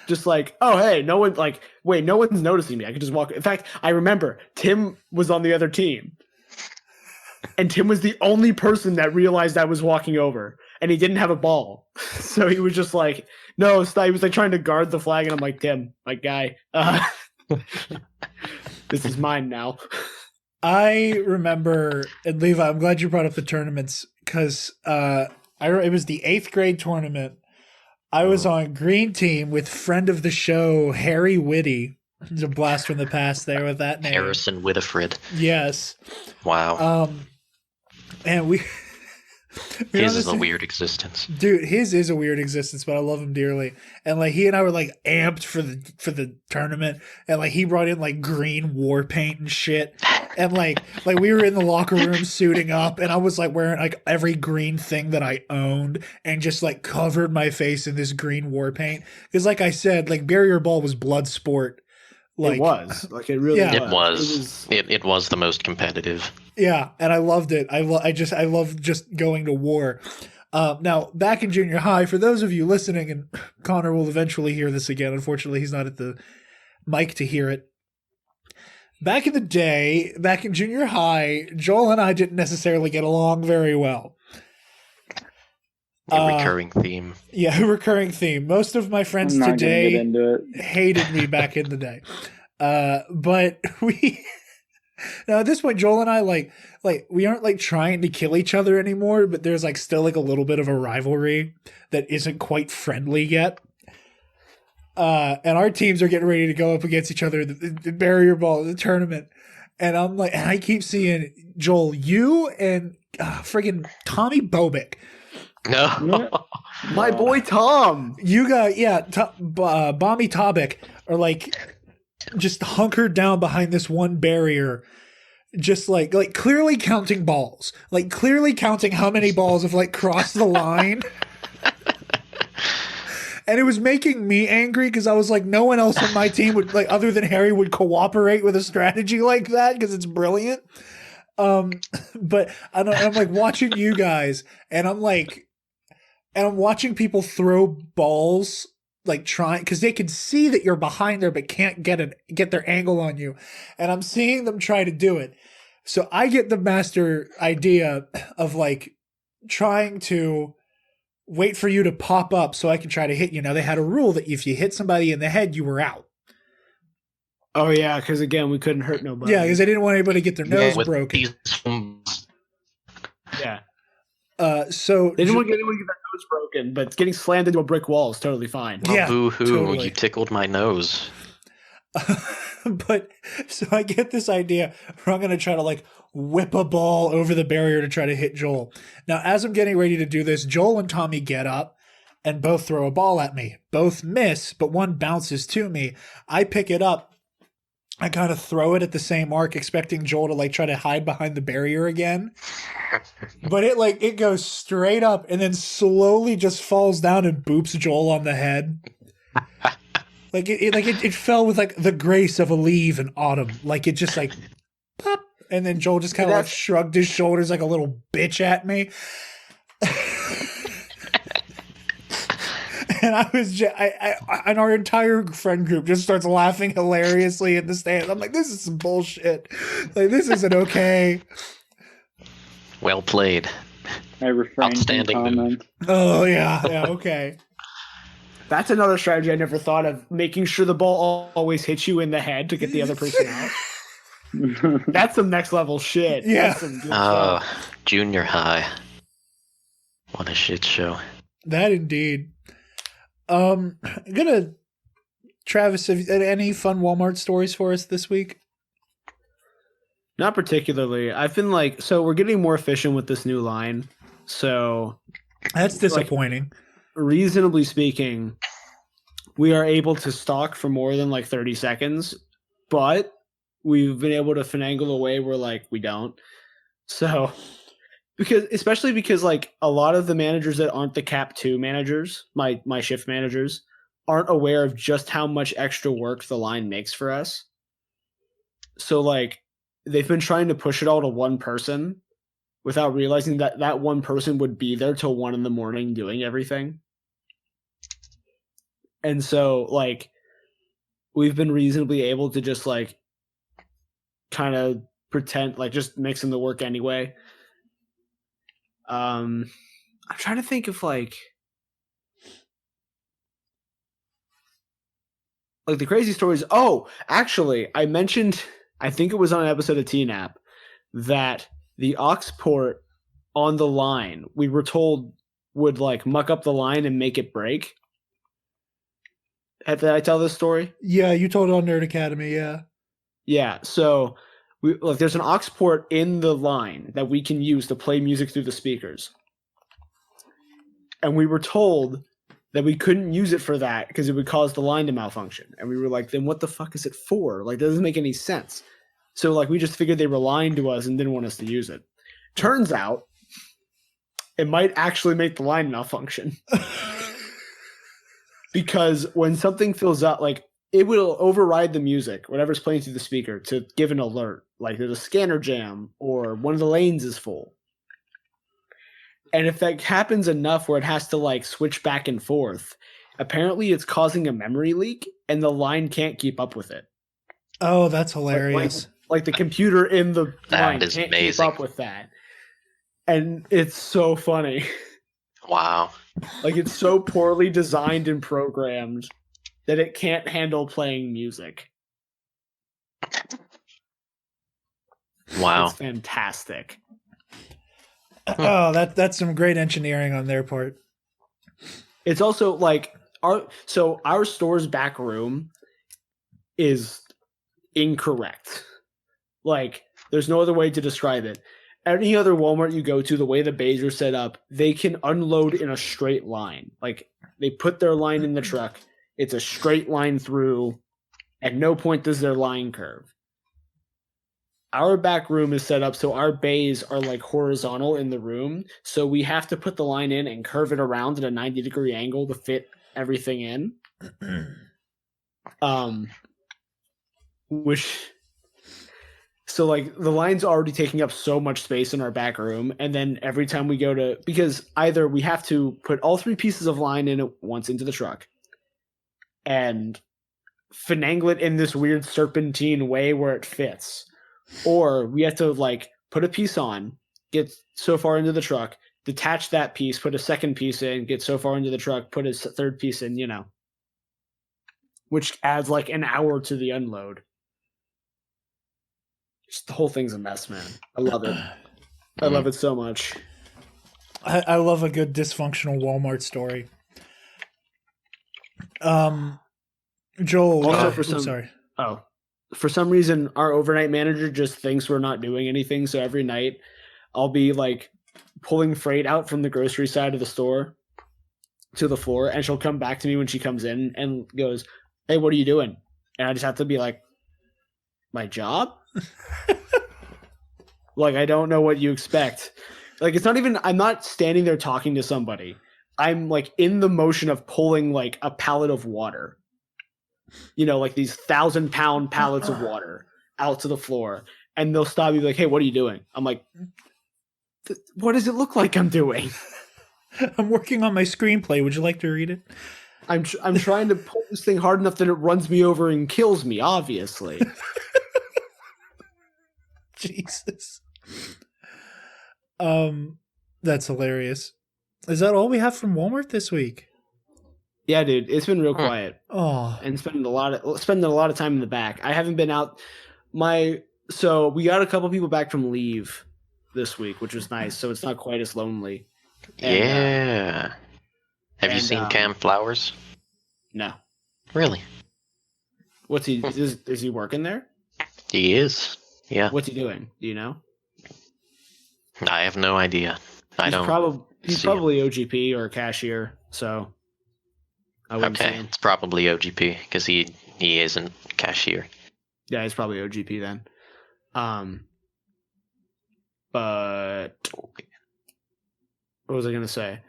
Just like, oh, hey, no one's noticing me. I can just walk. In fact, I remember Tim was on the other team. And Tim was the only person that realized I was walking over. And he didn't have a ball. So he was just like, no, stop. He was like trying to guard the flag. And I'm like, Tim, my guy, this is mine now. I remember, and Levi, I'm glad you brought up the tournaments, because it was the 8th grade tournament. I was on green team with friend of the show, Harry Whitty. There's a blast from the past there with that name. Harrison Whittifred. Yes. Wow. And we his is a weird existence. Dude, his is a weird existence, but I love him dearly. And like he and I were like amped for the tournament, and like he brought in like green war paint and shit. And like we were in the locker room suiting up, and I was like wearing like every green thing that I owned and just like covered my face in this green war paint. Because like I said, like barrier ball was blood sport. Like, it was. Like it really was. It was the most competitive. Yeah, and I loved it. I love just going to war. Now, back in junior high, for those of you listening, and Connor will eventually hear this again. Unfortunately, he's not at the mic to hear it. Back in the day, back in junior high, Joel and I didn't necessarily get along very well. A recurring theme. Yeah, a recurring theme. Most of my friends today hated me back in the day. But now at this point, Joel and I like we aren't like trying to kill each other anymore, but there's like still like a little bit of a rivalry that isn't quite friendly yet. And our teams are getting ready to go up against each other, the barrier ball, the tournament. And I'm like, and I keep seeing Joel, you and friggin' Tommy Bobick. No, my boy Tom. You got Bommy Tobic are like just hunkered down behind this one barrier, just like clearly counting balls, like clearly counting how many balls have like crossed the line. And it was making me angry because I was like, no one else on my team would, like, other than Harry, would cooperate with a strategy like that because it's brilliant. But I'm like watching you guys, and I'm watching people throw balls, like trying, because they can see that you're behind there but can't get their angle on you, and I'm seeing them try to do it. So I get the master idea of like trying to wait for you to pop up so I can try to hit you. Now, they had a rule that if you hit somebody in the head, you were out. Oh, yeah, because, again, we couldn't hurt nobody. Yeah, because they didn't want anybody to get their nose broken. Yeah. So they didn't want anyone to get their nose broken, but getting slammed into a brick wall is totally fine. Yeah, boo-hoo, totally. You tickled my nose. But so I get this idea where I'm going to try to like whip a ball over the barrier to try to hit Joel. Now, as I'm getting ready to do this, Joel and Tommy get up and both throw a ball at me. Both miss, but one bounces to me. I pick it up. I kind of throw it at the same arc, expecting Joel to like try to hide behind the barrier again. But it goes straight up and then slowly just falls down and boops Joel on the head. It fell with like the grace of a leaf in autumn. Like it just like pop, and then Joel just kind of like shrugged his shoulders like a little bitch at me. And I was and our entire friend group just starts laughing hilariously in the stands. I'm like, this is some bullshit. Like this isn't okay. Well played. I refrained from comment. Oh yeah, okay. That's another strategy I never thought of, making sure the ball always hits you in the head to get the other person out. That's some next level shit. Yeah. That's some good stuff. Junior high. What a shit show. That indeed. Travis, have you had any fun Walmart stories for us this week? Not particularly. I've been so we're getting more efficient with this new line. So that's disappointing. Reasonably speaking, we are able to stock for more than 30 seconds, but we've been able to finagle a way where we don't. So especially because a lot of the managers that aren't the Cap 2 managers, my shift managers, aren't aware of just how much extra work the line makes for us. So they've been trying to push it all to one person without realizing that one person would be there till 1 a.m. doing everything. And so we've been reasonably able to just kind of pretend just mixing the work anyway. I'm trying to think of the crazy stories. Oh, actually, I mentioned, I think it was on an episode of TNAP, that the aux port on the line, we were told would muck up the line and make it break. Did I tell this story? Yeah, you told it on Nerd Academy, yeah. Yeah, so there's an aux port in the line that we can use to play music through the speakers. And we were told that we couldn't use it for that because it would cause the line to malfunction. And we were like, then what the fuck is it for? That doesn't make any sense. So we just figured they were lying to us and didn't want us to use it. Turns out it might actually make the line malfunction. Because when something fills up, it will override the music, whatever's playing through the speaker, to give an alert. There's a scanner jam or one of the lanes is full. And if that happens enough where it has to switch back and forth, apparently it's causing a memory leak and the line can't keep up with it. Oh, that's hilarious. The computer in the line can't amazing. Keep up with that. And it's so funny. Wow. It's so poorly designed and programmed that it can't handle playing music. Wow. It's fantastic. Oh, that's some great engineering on their part. It's also our store's back room is incorrect. There's no other way to describe it. Any other Walmart you go to, the way the bays are set up, they can unload in a straight line. They put their line in the truck. It's a straight line through. At no point does their line curve. our back room is set up so our bays are like horizontal in the room. So we have to put the line in and curve it around at a 90-degree angle to fit everything in. So like the line's already taking up so much space in our back room. And then every time we go to, because either we have to put all 3 pieces of line in at once into the truck and finagle it in this weird serpentine way where it fits. Or we have to like put a piece on, get so far into the truck, detach that piece, put a second piece in, get so far into the truck, put a third piece in, which adds like an hour to the unload. Just the whole thing's a mess, man. I love it. I love it so much. I love a good dysfunctional Walmart story. Joel, also for some reason, our overnight manager just thinks we're not doing anything. So every night I'll be like pulling freight out from the grocery side of the store to the floor. And she'll come back to me when she comes in and goes, "Hey, what are you doing?" And I just have to be like, "My job?" Like, I don't know what you expect. Like, it's not even, I'm not standing there talking to somebody. I'm like in the motion of pulling like a pallet of water. Like these 1,000-pound pallets of water out to the floor, and they'll stop me like, "Hey, what are you doing?" I'm like, "What does it look like I'm doing?" I'm working on my screenplay. Would you like to read it? I'm trying to pull this thing hard enough that it runs me over and kills me, obviously. Jesus. That's hilarious. Is that all we have from Walmart this week? Yeah, dude, it's been real quiet. Oh, and spending a lot of time in the back. I haven't been out. So we got a couple people back from leave this week, which was nice. So it's not quite as lonely. And, have you seen Cam Flowers? No. Really? What's he? Is he working there? He is. Yeah. What's he doing? Do you know? I have no idea. He's probably OGP or cashier. So. Okay, it's probably OGP because he isn't cashier. Yeah, he's probably OGP then. But what was I gonna say?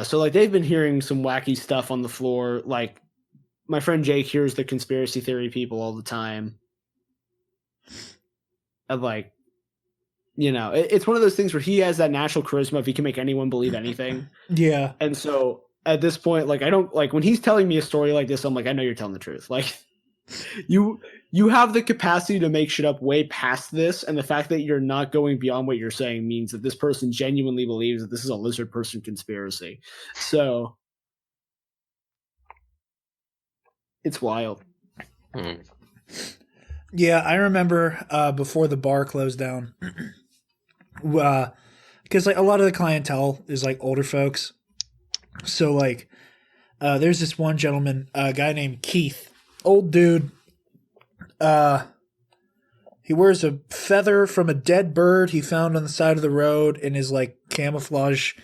So like they've been hearing some wacky stuff on the floor. Like my friend Jake hears the conspiracy theory people all the time. And like, it's one of those things where he has that natural charisma if he can make anyone believe anything. Yeah. And so at this point, like I don't like when he's telling me a story like this, I'm like, I know you're telling the truth. Like you have the capacity to make shit up way past this, and the fact that you're not going beyond what you're saying means that this person genuinely believes that this is a lizard person conspiracy. So it's wild. Yeah, I remember before the bar closed down, because like a lot of the clientele is like older folks. So like, there's this one gentleman, a guy named Keith, old dude. He wears a feather from a dead bird he found on the side of the road in his like camouflage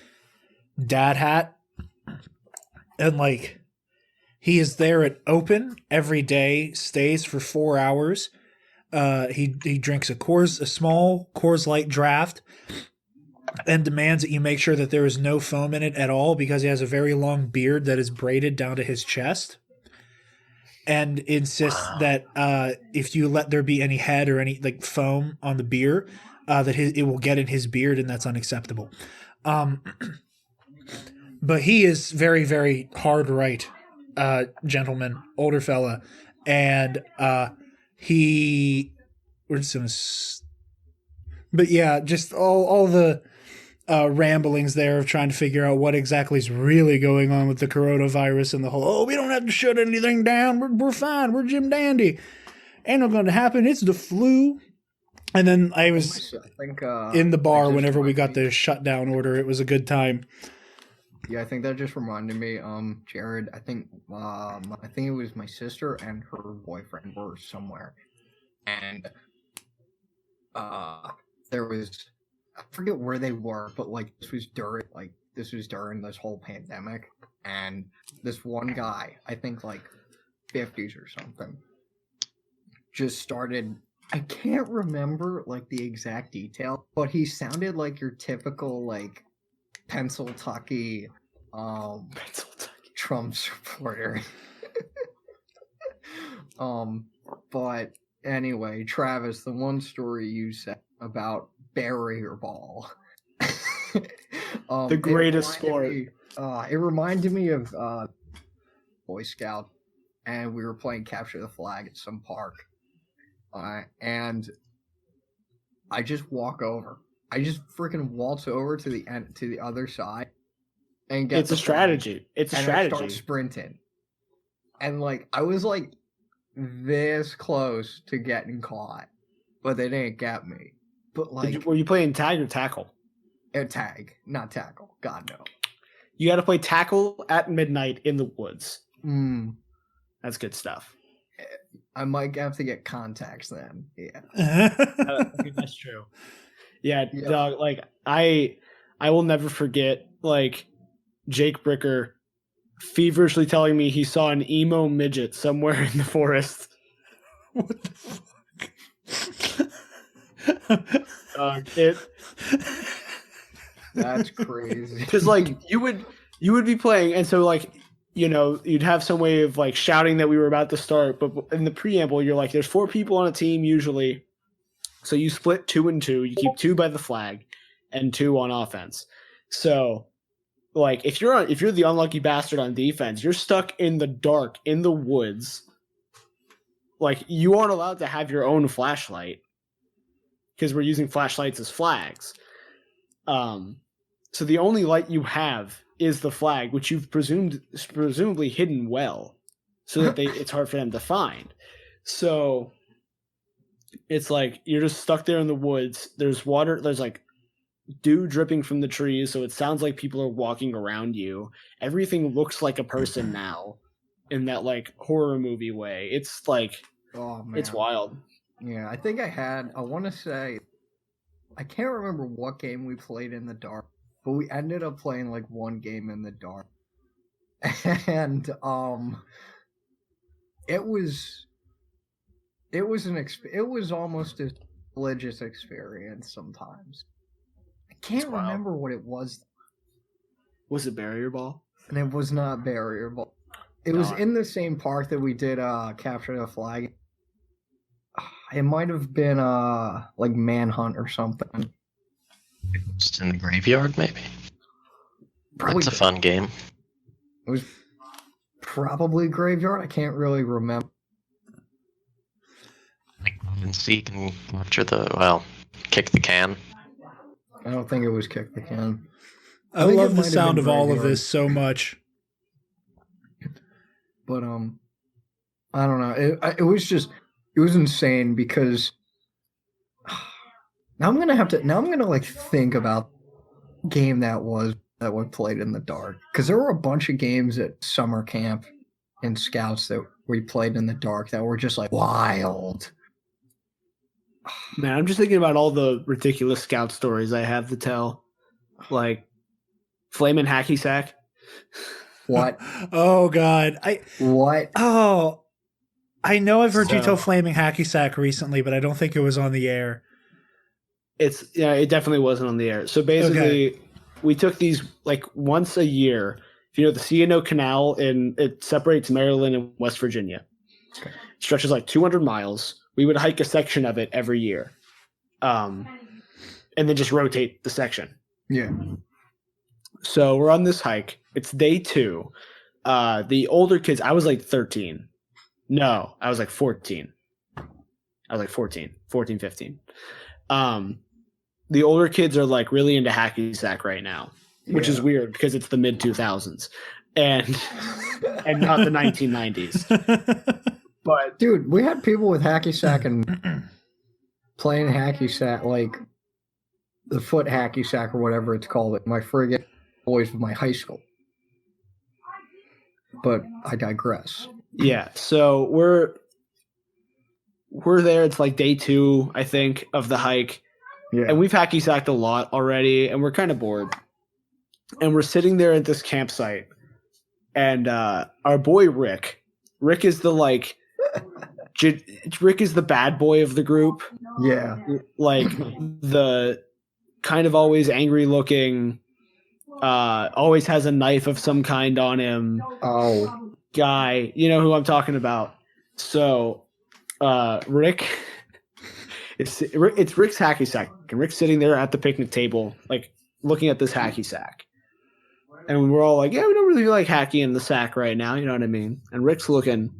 dad hat, and like he is there at open every day, stays for 4 hours. He drinks a small Coors Light draft, and demands that you make sure that there is no foam in it at all because he has a very long beard that is braided down to his chest, and insists that if you let there be any head or any like foam on the beer, that it will get in his beard, and that's unacceptable. But he is very, very hard right gentleman, older fella, and we're just gonna. But yeah, just all the ramblings there of trying to figure out what exactly is really going on with the coronavirus and the whole, we don't have to shut anything down. We're fine. We're Jim Dandy. Ain't no going to happen. It's the flu. And then I think in the bar whenever we got the shutdown order. It was a good time. Yeah, I think that just reminded me, Jared, I think it was my sister and her boyfriend were somewhere. And there was, I forget where they were, but like this was during this whole pandemic, and this one guy, I think like 50s or something, just started I can't remember like the exact detail, but he sounded like your typical like Pennsylvania Trump supporter. But anyway, Travis, the one story you said about barrier ball. The greatest sport. It reminded me of Boy Scout, and we were playing capture the flag at some park. And I just walk over. I just freaking waltz over to the end, to the other side, and get. It's a strategy. It's a strategy. I start sprinting, and like I was like this close to getting caught, but they didn't get me. But like, were you playing tag or tackle? Tag, not tackle. God no. You got to play tackle at midnight in the woods. That's good stuff. I might have to get contacts then. Yeah, I think that's true. Yeah, yep. Dog. Like I will never forget. Like Jake Bricker feverishly telling me he saw an emo midget somewhere in the forest. What the fuck? That's crazy. Because like you would be playing, and so like. You know, you'd have some way of like shouting that we were about to start, but in the preamble, you're like, there's 4 people on a team usually. So you split 2 and 2, you keep 2 by the flag and 2 on offense. So like if you're the unlucky bastard on defense, you're stuck in the dark in the woods. Like you aren't allowed to have your own flashlight because we're using flashlights as flags. So the only light you have is the flag, which you've presumably hidden well, so that it's hard for them to find. So it's like you're just stuck there in the woods. There's water. There's like dew dripping from the trees, so it sounds like people are walking around you. Everything looks like a person now, in that like horror movie way. It's like, oh man, it's wild. Yeah, I think I want to say, I can't remember what game we played in the dark. But we ended up playing like one game in the dark, and it was almost a religious experience sometimes. I can't remember what it was. Was it barrier ball? And it was not barrier ball. It was in the same park that we did capture the flag. It might have been like Manhunt or something. Just in the graveyard, maybe. Probably That's a fun game. It was probably graveyard. I can't really remember. Like and seek and capture kick the can. I don't think it was kick the can. I love the sound of all of this so much. But I don't know. It was insane because. Now I'm gonna like think about game that we played in the dark, because there were a bunch of games at summer camp and scouts that we played in the dark that were just like wild. Man, I'm just thinking about all the ridiculous scout stories I have to tell, like flaming hacky sack. What? Oh God! What? Oh, I know I've heard you tell flaming hacky sack recently, but I don't think it was on the air. It definitely wasn't on the air. So basically, we took these like once a year. If you know the C&O Canal, it separates Maryland and West Virginia. Okay. It stretches like 200 miles. We would hike a section of it every year, and then just rotate the section. Yeah. So we're on this hike. It's day 2. The older kids, I was like 13. No, I was like 14. I was like 14, 15. The older kids are like really into hacky sack right now, which is weird because it's the mid 2000s and not the 1990s. But dude, we had people with hacky sack and playing hacky sack, like the foot hacky sack or whatever it's called, at my friggin' boys of my high school. But I digress. Yeah, so we're there. It's like day 2, I think, of the hike. Yeah. And we've hacky sacked a lot already, and we're kind of bored. And we're sitting there at this campsite, and our boy Rick is the like Rick is the bad boy of the group. Yeah. Like the kind of always angry looking, always has a knife of some kind on him. Oh. Guy. You know who I'm talking about. So Rick, it's Rick's hacky sack. And Rick's sitting there at the picnic table, like looking at this hacky sack. And we're all like, yeah, we don't really like hacky in the sack right now. You know what I mean? And Rick's looking.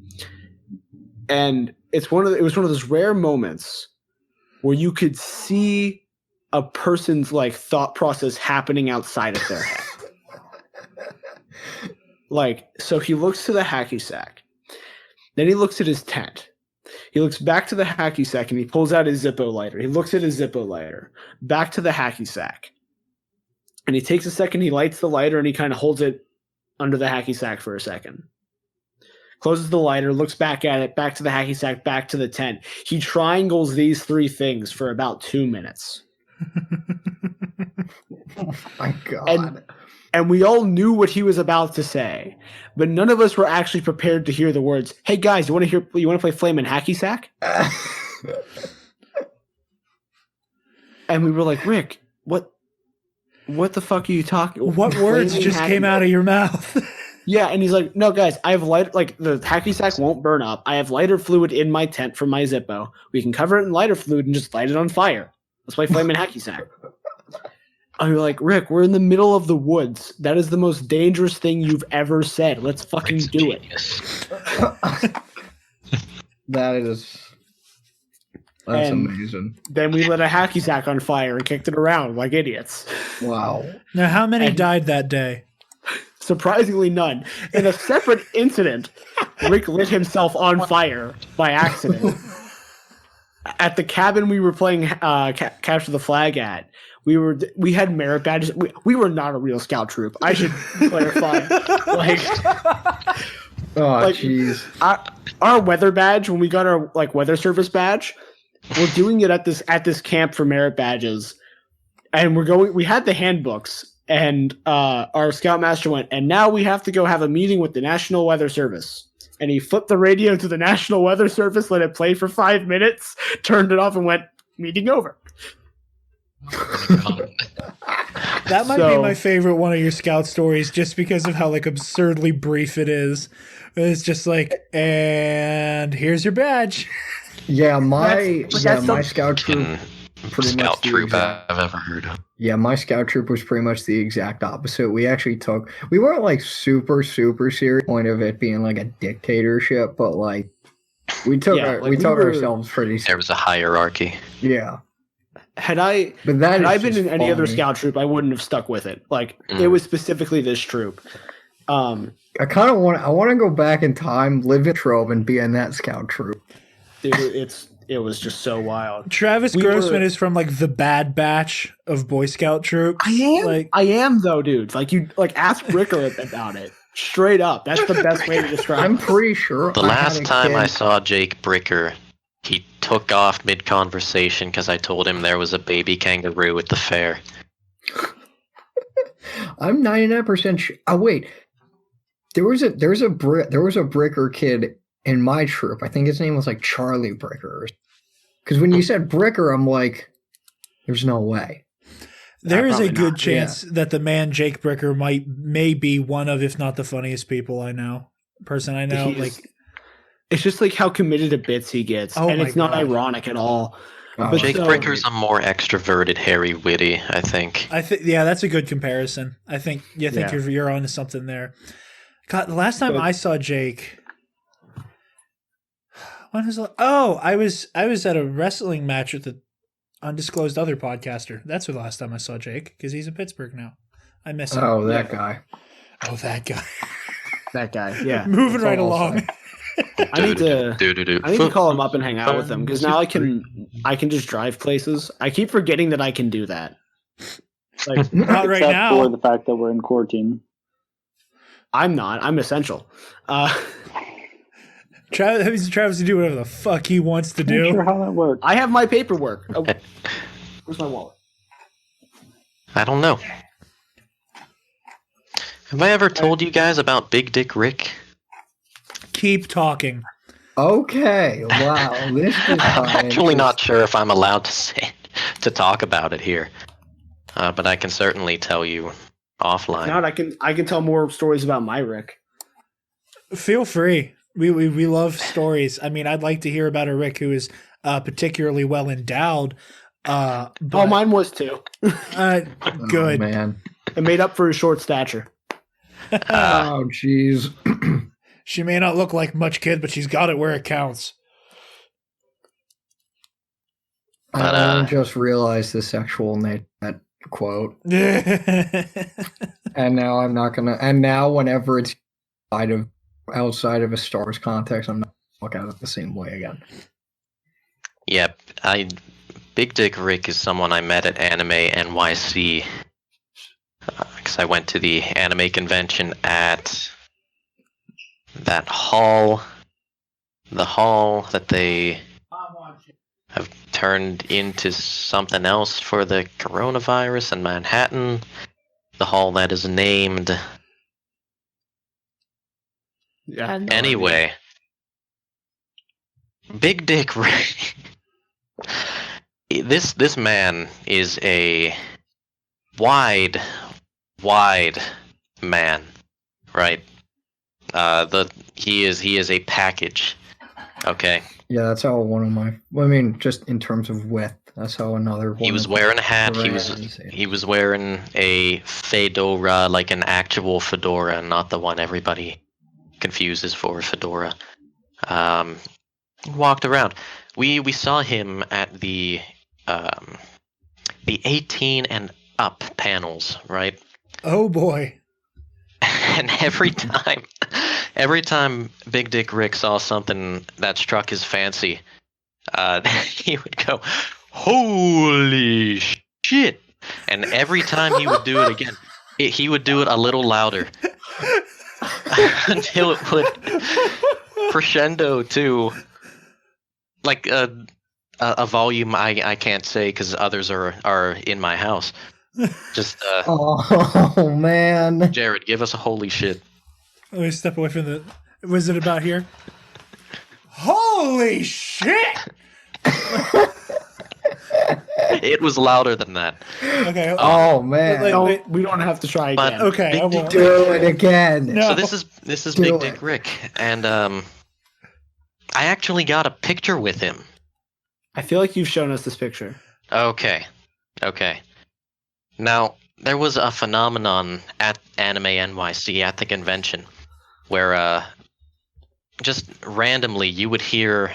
And it was one of those rare moments where you could see a person's like thought process happening outside of their head. Like, so he looks to the hacky sack. Then he looks at his tent. He looks back to the hacky sack and he pulls out his Zippo lighter. He looks at his Zippo lighter. Back to the hacky sack. And he takes a second, he lights the lighter and he kind of holds it under the hacky sack for a second. Closes the lighter, looks back at it, back to the hacky sack, back to the tent. He triangles these three things for about 2 minutes. Oh my God. And we all knew what he was about to say, but none of us were actually prepared to hear the words, "Hey guys, you want to play Flamin' Hacky Sack?" And we were like, "Rick, what the fuck are you talking? What words just came out of your mouth?" Yeah, and he's like, "No, guys, I have like the hacky sack won't burn up. I have lighter fluid in my tent from my Zippo. We can cover it in lighter fluid and just light it on fire. Let's play Flamin' Hacky Sack." And you're like, "Rick, we're in the middle of the woods. That is the most dangerous thing you've ever said. Let's fucking do it." That's amazing. Then we lit a hacky sack on fire and kicked it around like idiots. Wow. Now, how many died that day? Surprisingly, none. In a separate incident, Rick lit himself on fire by accident. At the cabin we were playing Capture the Flag at, we had merit badges. We were not a real scout troop. I should clarify. Jeez. Our weather badge, when we got our weather service badge, we're doing it at this camp for merit badges, and we had the handbooks. And our scoutmaster went, "And now we have to go have a meeting with the National Weather Service." And he flipped the radio to the National Weather Service, let it play for 5 minutes, turned it off, and went, "Meeting over." That might be my favorite one of your scout stories, just because of how absurdly brief it is. It's just like, "And here's your badge." Yeah, my scout troop. Scout troop I've ever heard of. Yeah, my scout troop was pretty much the exact opposite. We actually we weren't super, super serious point of it being a dictatorship, but we took ourselves pretty seriously. There was a hierarchy. Yeah. Had I been in any other scout troop, I wouldn't have stuck with it. It was specifically this troop. I kind of want to go back in time, live in Trove, and be in that scout troop. Dude, it was just so wild. Travis Grossman is from the Bad Batch of Boy Scout troop. I am though, dude. Ask Bricker about it. Straight up. That's the best way to describe it. I'm pretty sure. The last time I saw Jake Bricker, he took off mid-conversation because I told him there was a baby kangaroo at the fair. I'm 99% sure. Oh wait, there was a Bricker kid in my troop. I think his name was Charlie Bricker. Because when you said Bricker, I'm like, there's no way. There is a good chance that the man Jake Bricker may be one of, if not the funniest people I know. Person I know. It's just how committed to bits he gets. And it's not ironic at all. But Jake Bricker's a more extroverted Harry Whitty, I think. Yeah, that's a good comparison. I think you're onto something there. God, the last time I saw Jake, when was it? Oh, I was at a wrestling match with the undisclosed other podcaster. That's the last time I saw Jake, because he's in Pittsburgh now. I miss him. Oh, that guy. Oh, that guy. That guy. Yeah. Moving right along. I need to call him up and hang out with him, because now I can just drive places. I keep forgetting that I can do that. Not right Except now. for the fact that we're in quarantine. I'm not. I'm essential. Travis to do whatever the fuck he wants to do. I'm not sure how that works. I have my paperwork. Oh, where's my wallet? I don't know. Have I ever told you guys about Big Dick Rick? Keep talking. Okay, wow, this is I'm actually not interesting. sure if I'm allowed to talk about it here, but I can certainly tell you If offline. not, I can tell more stories about my Rick. Feel free. We love stories. I mean, I'd like to hear about a Rick who is particularly well endowed. Oh, But, mine was too. Oh, good. man. It made up for his short stature. Oh, jeez. She may not look like much kid, but she's got it where it counts. But, I only just realized the sexual nature of that quote. And now I'm not gonna. And now, whenever it's outside of a Star Wars context, I'm not gonna look at it the same way again. yeah, Big Dick Rick is someone I met at Anime NYC because I went to the anime convention at that hall, the hall that they have turned into something else for the coronavirus in Manhattan. The hall that is named. Yeah. No Anyway, Big Dick Rick. This man is a wide man, right? He is a package. Okay. Yeah, that's how one of my. I mean, just in terms of width, that's how another. He one was of wearing a hat. brands, He was wearing a fedora, like an actual fedora, not the one everybody confuses for a fedora. Walked around. We saw him at the 18 and up panels, right? Oh boy. And every time Big Dick Rick saw something that struck his fancy, he would go, "Holy shit!" And every time he would do it again, he would do it a little louder until it would crescendo to like a volume I can't say because others are in my house. Just Oh man! Jared, give us a holy shit. Let me step away from the. Was it about here? Holy shit! It was louder than that. Okay. Oh man! We don't have to try But again. Okay, I Big Dick won't. Do it again. No. So this is Do Big it. Dick Rick, and I actually got a picture with him. I feel like you've shown us this picture. Okay. Now there was a phenomenon at Anime NYC at the convention where just randomly you would hear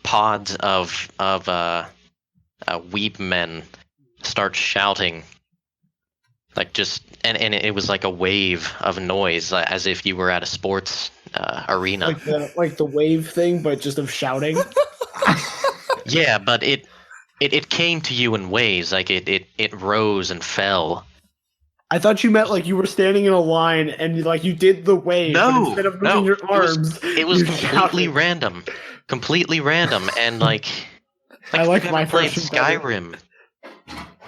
pods of weeb men start shouting, like just and it was like a wave of noise, as if you were at a sports arena. Like the wave thing, but just of shouting. Yeah, but it came to you in waves, like it rose and fell. I thought you meant like you were standing in a line and like you did the wave, but No, instead of moving your arms, it was you completely shouted. random, and like I like you've my ever played version better. Skyrim,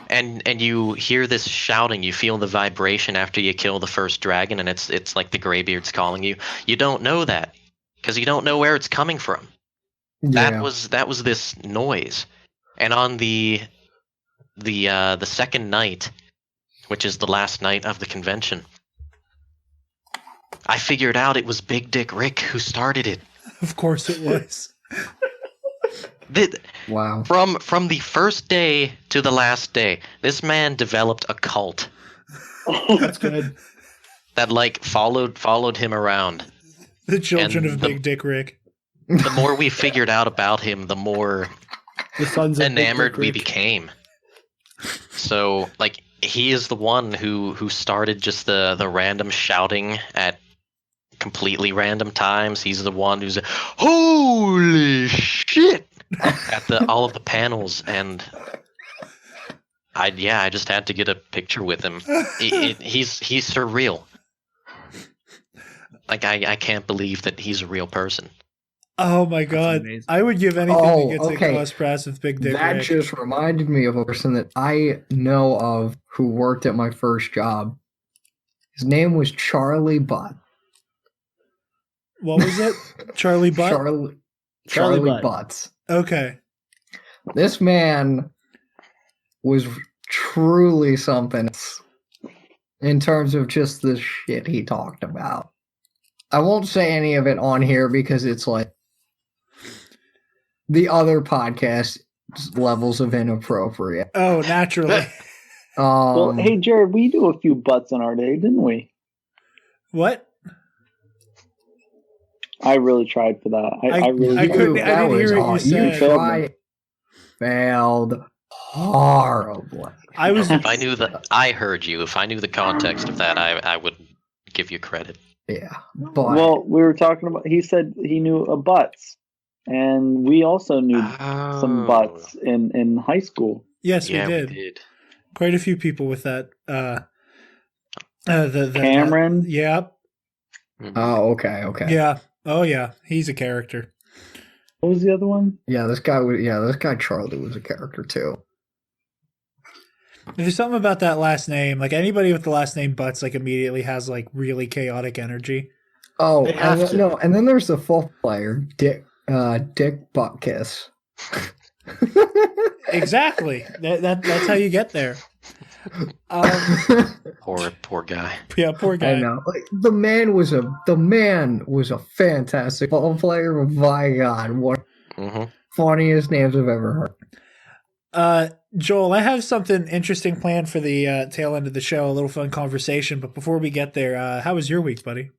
and you hear this shouting, you feel the vibration after you kill the first dragon, and it's like the Greybeards calling you. You don't know that because you don't know where it's coming from. Yeah. That was this noise, and on the second night, which is the last night of the convention, I figured out it was Big Dick Rick who started it. Of course it was. Wow. From the first day to the last day, this man developed a cult That's good. that like followed him around. The children And of the- Big Dick Rick. The more we figured out about him, the more The sons of Big enamored Dick we Rick. became. So like he is the one who started just the random shouting at completely random times. He's the one who's holy shit at all of the panels, and I just had to get a picture with him. He's surreal. Like I can't believe that he's a real person. Oh my god. amazing. I would give anything Oh, to get to okay. cross paths with Big Dick That Rick. just reminded me of a person that I know of who worked at my first job. His name was Charlie Butt. What was it? Charlie Butt? Charlie Butt. Butts. Okay. This man was truly something in terms of just the shit he talked about. I won't say any of it on here because it's like the other podcast levels of inappropriate. Oh, naturally. Well, hey, Jared, we do a few butts on our day, didn't we? What? I really tried for that. I really couldn't. tried. I didn't hear what you said. You failed horribly. If I knew that, I heard you. If I knew the context of that, I would give you credit. Yeah, but Well, we were talking about. He said he knew a butts, and we also knew some butts in high school. Yes, Yeah, we did. Quite a few people with that. The Cameron. Yeah. oh, okay. Yeah. Oh, yeah. He's a character. What was the other one? Yeah, this guy Charlie was a character too. There's something about that last name. Like anybody with the last name Butts, like immediately has like really chaotic energy. Oh, They have to. no, and then there's the football player, Dick Buttkiss. Exactly. That's how you get there. Poor guy. Yeah, poor guy. I know. Like, the man was a fantastic football player. But my God, what funniest names I've ever heard. Joel, I have something interesting planned for the tail end of the show. A little fun conversation. But before we get there, how was your week, buddy?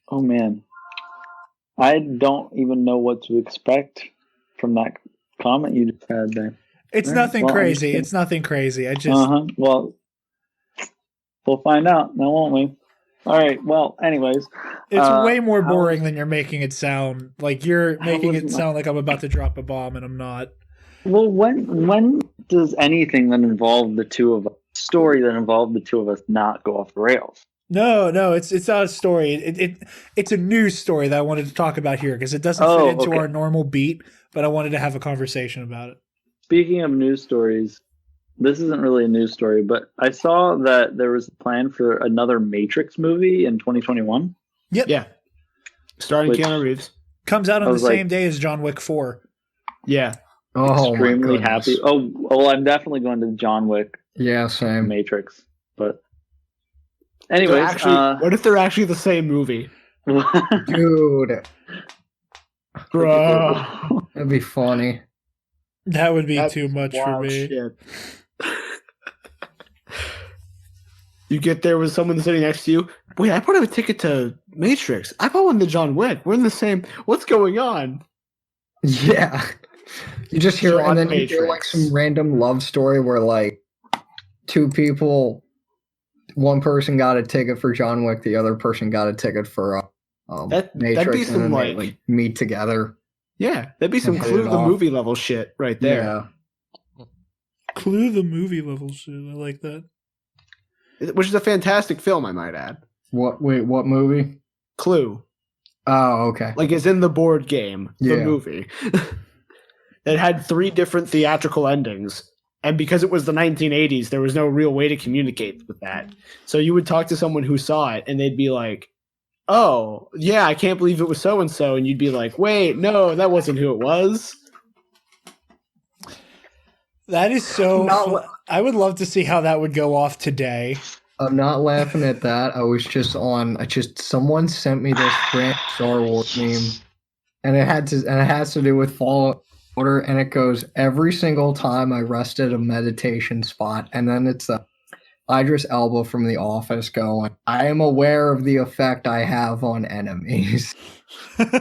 Oh man, I don't even know what to expect from that comment you just had there. It's All right, nothing well, crazy. It's nothing crazy. I just Well, we'll find out now, won't we? All right. Well, anyways, it's way more boring than you're making it sound. Like you're making was it sound like I'm about to drop a bomb, and I'm not. Well, when does anything that involved the two of us, story that involved the two of us, not go off the rails? No, it's not a story. It's a news story that I wanted to talk about here because it doesn't fit into our normal beat, but I wanted to have a conversation about it. Speaking of news stories, this isn't really a news story, but I saw that there was a plan for another Matrix movie in 2021. Yep. Yeah. Starring Which- Keanu Reeves. Comes out on I the was same like- day as John Wick 4. Yeah. Oh, Extremely my goodness. happy. Oh, well, I'm definitely going to John Wick Yeah, same. Matrix. But They're anyways, actually, what if they're actually the same movie? Dude, Bro. that'd be funny. That would be That's too much for wild me. shit. You get there with someone sitting next to you. Wait, I bought a ticket to Matrix. I bought one to John Wick. We're in the same. What's going on? Yeah. You just hear, John and then you hear like Matrix. some random love story where like two people, one person got a ticket for John Wick, the other person got a ticket for That'd be Matrix, some, and then they like- meet together. Yeah, that'd be some Hit Clue it the off. movie level shit right there. Yeah. Clue the movie level shit. I like that. Which is a fantastic film, I might add. What movie? Clue. Oh, okay. Like it's in the board game, the Yeah. movie. It had 3 different theatrical endings. And because it was the 1980s, there was no real way to communicate with that. So you would talk to someone who saw it and they'd be like, oh, yeah, I can't believe it was so-and-so. And you'd be like, wait, no, that wasn't who it was. That is so. No. I would love to see how that would go off today. I'm not laughing at that. I was just someone sent me this random Star Wars meme, and it has to do with Fallen Order, and it goes every single time I rest at a meditation spot, and then it's Idris Elba from The Office going, I am aware of the effect I have on enemies. I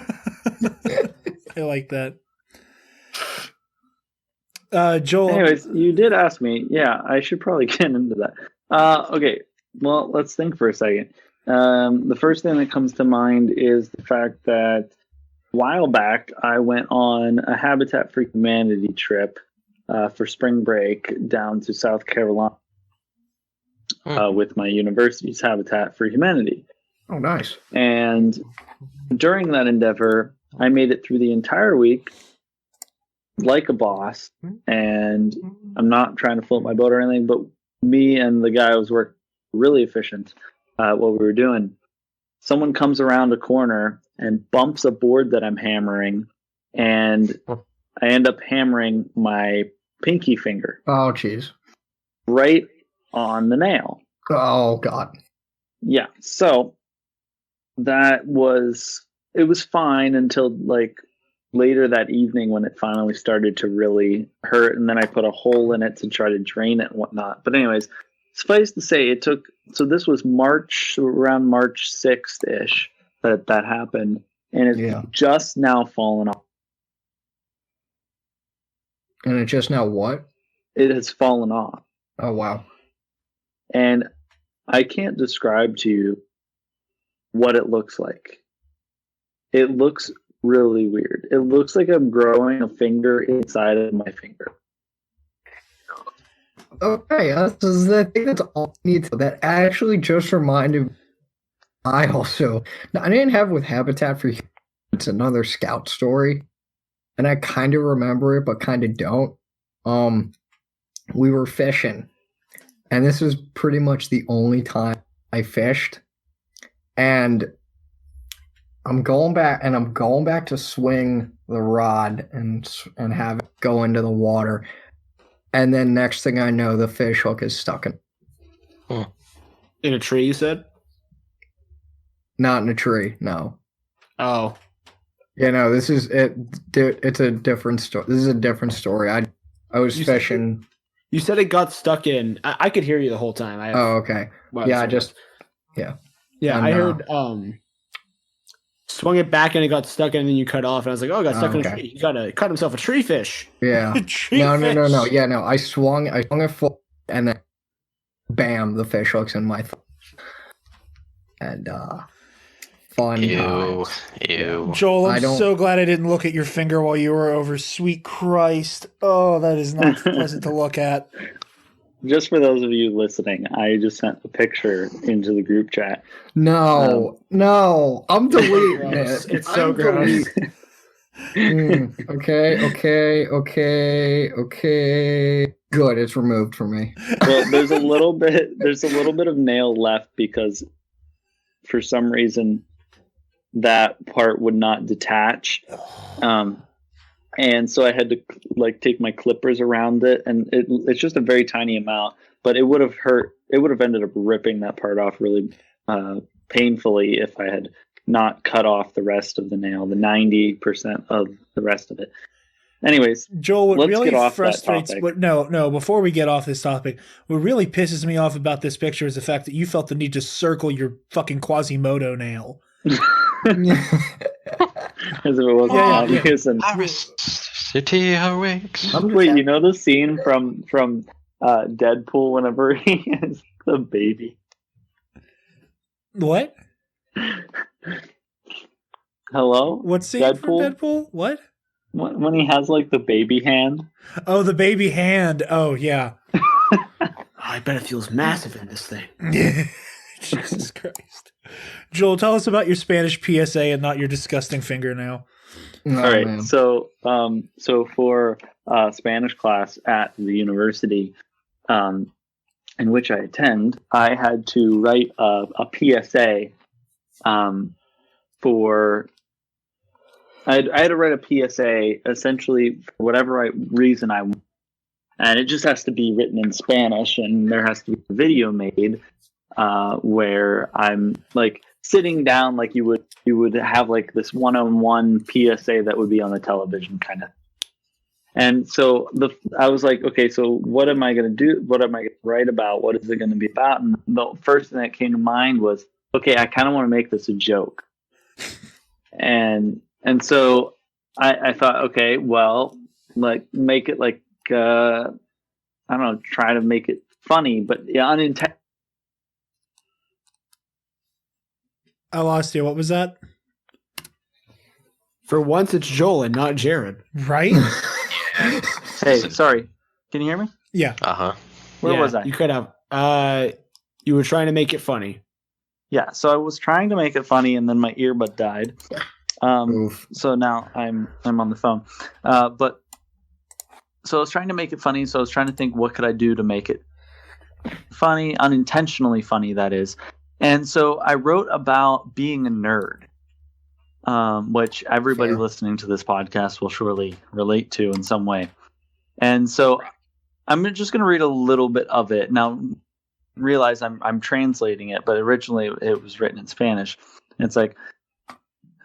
like that. Joel. Anyways, you did ask me. Yeah, I should probably get into that. Okay, well, let's think for a second. The first thing that comes to mind is the fact that a while back I went on a Habitat for Humanity trip for spring break down to South Carolina with my university's Habitat for Humanity. Oh, nice. And during that endeavor, I made it through the entire week like a boss. And I'm not trying to float my boat or anything, but me and the guy I was working really efficient at what we were doing. someone comes around a corner and bumps a board that I'm hammering, and I end up hammering my pinky finger. Oh, jeez. Right on the nail. Oh, God. Yeah. So it was fine until like later that evening when it finally started to really hurt. And then I put a hole in it to try to drain it and whatnot. But anyways, suffice to say, so this was around March 6th ish that happened. And it's just now fallen off. And it just now what? It has fallen off. Oh, wow. And I can't describe to you what it looks like. It looks really weird. It looks like I'm growing a finger inside of my finger. Okay, I think that's all I need to. That actually just reminded me. I didn't have with Habitat for Humanity. It's another Scout story. And I kind of remember it, but kind of don't. We were fishing. And this was pretty much the only time I fished. And I'm going back to swing the rod and have it go into the water. And then next thing I know, the fish hook is stuck in a tree, you said? Not in a tree, no. Oh. Yeah, no, this is it. It's a different story. This is a different story. I was fishing. You said it got stuck in. I could hear you the whole time. Okay. Yeah, I heard swung it back and it got stuck in, and then you cut off. And I was like, oh, it got stuck in a tree. He cut himself a tree fish. Yeah. No. Yeah, no. I swung it full, and then bam, the fish hooks in my thumb. And fun times. Ew. Joel, I'm so glad I didn't look at your finger while you were over. Sweet Christ. Oh, that is not pleasant to look at. Just for those of you listening, I just sent a picture into the group chat. No, I'm deleting it. It's so gross. Okay. Good, it's removed from me. Well, there's a little bit of nail left because for some reason that part would not detach. And so I had to take my clippers around it, and it's just a very tiny amount, but it would have hurt. It would have ended up ripping that part off really painfully if I had not cut off the rest of the nail, the 90% of the rest of it. Anyways, Joel, what let's really get off frustrates, that but no, before we get off this topic, what really pisses me off about this picture is the fact that you felt the need to circle your fucking Quasimodo nail. As if it wasn't obvious. And City awakes. wait, you know the scene from Deadpool whenever he is the baby? What? Hello? What scene from Deadpool? What? When he has the baby hand. Oh, the baby hand. Oh, yeah. I bet it feels massive in this thing. Jesus Christ. Joel, tell us about your Spanish PSA and not your disgusting fingernail. All right. Man. So for Spanish class at the university in which I attend, I had to write a PSA for... I had to write a PSA essentially for whatever reason I want. And it just has to be written in Spanish, and there has to be a video made where I'm sitting down like you would have this one-on-one PSA that would be on the television kind of. And so I was like, okay, so what am I going to do? What am I going to write about? What is it going to be about? And the first thing that came to mind was, okay, I kind of want to make this a joke. And so I thought, okay, well, make it I don't know, try to make it funny, but yeah, unintentional. I lost you. What was that? For once, it's Joel and not Jared. Right? Hey, sorry. Can you hear me? Yeah. Uh-huh. Where was I? You could have. You were trying to make it funny. Yeah, so I was trying to make it funny, and then my earbud died. So now I'm on the phone. But so I was trying to make it funny. So I was trying to think, what could I do to make it funny, unintentionally funny, that is. And so I wrote about being a nerd, which everybody Fair. listening to this podcast will surely relate to in some way. And so I'm just going to read a little bit of it. Now, realize I'm translating it, but originally it was written in Spanish. And it's like,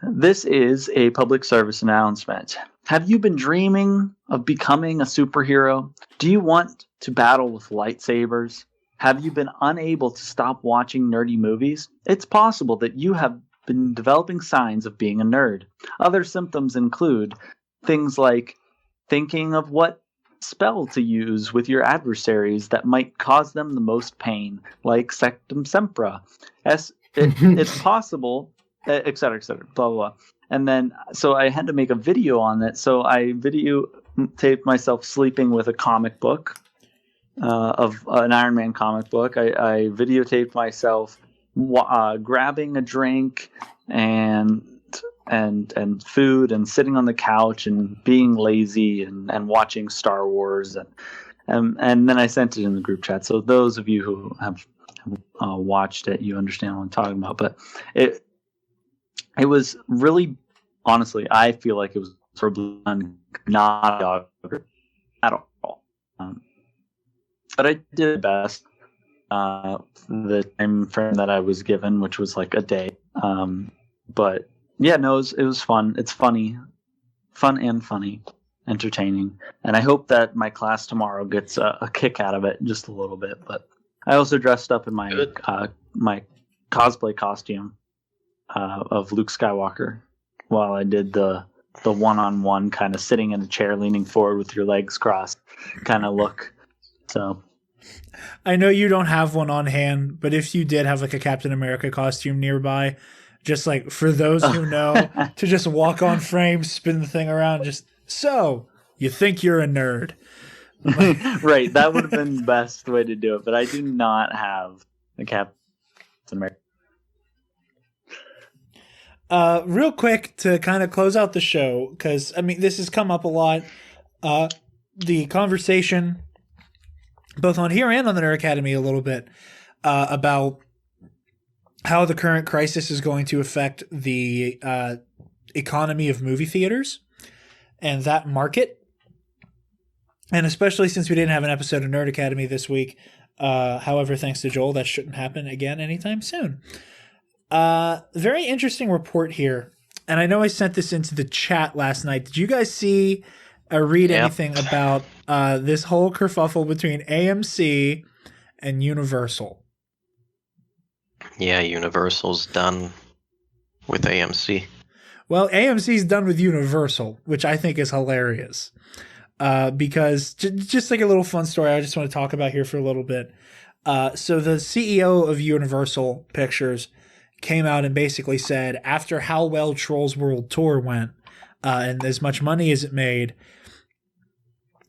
this is a public service announcement. Have you been dreaming of becoming a superhero? Do you want to battle with lightsabers? Have you been unable to stop watching nerdy movies? It's possible that you have been developing signs of being a nerd. Other symptoms include things like thinking of what spell to use with your adversaries that might cause them the most pain, like Sectum Sempra. It's possible, etc., etc., blah, blah, blah. And then, so I had to make a video on it. So I videotaped myself sleeping with a comic book of an Iron Man comic book. I videotaped myself grabbing a drink and food and sitting on the couch and being lazy and watching Star Wars and then I sent it in the group chat. So those of you who have watched it, you understand what I'm talking about. But it was really, honestly, I feel like it was probably not at all. But I did best. The time frame that I was given, which was like a day. But yeah, no, it was fun. It's funny, entertaining, and I hope that my class tomorrow gets a kick out of it, just a little bit. But I also dressed up in my my cosplay costume of Luke Skywalker while I did the one-on-one kind of sitting in a chair, leaning forward with your legs crossed kind of look. So. I know you don't have one on hand, but if you did have like a Captain America costume nearby, just like for those who know, to just walk on frame, spin the thing around, just so you think you're a nerd. Right, that would have been the best way to do it, but I do not have a Captain America. Real quick to kind of close out the show, because I mean this has come up a lot. The conversation both on here and on the Nerd Academy a little bit about how the current crisis is going to affect the economy of movie theaters and that market. And especially since we didn't have an episode of Nerd Academy this week. However, thanks to Joel, that shouldn't happen again anytime soon. Very interesting report here. And I know I sent this into the chat last night. Did you guys see or read anything about this whole kerfuffle between AMC and Universal? Yeah, Universal's done with AMC. Well, AMC's done with Universal, which I think is hilarious. Because just like a little fun story I just want to talk about here for a little bit. So the CEO of Universal Pictures came out and basically said, after how well Trolls World Tour went, and as much money as it made,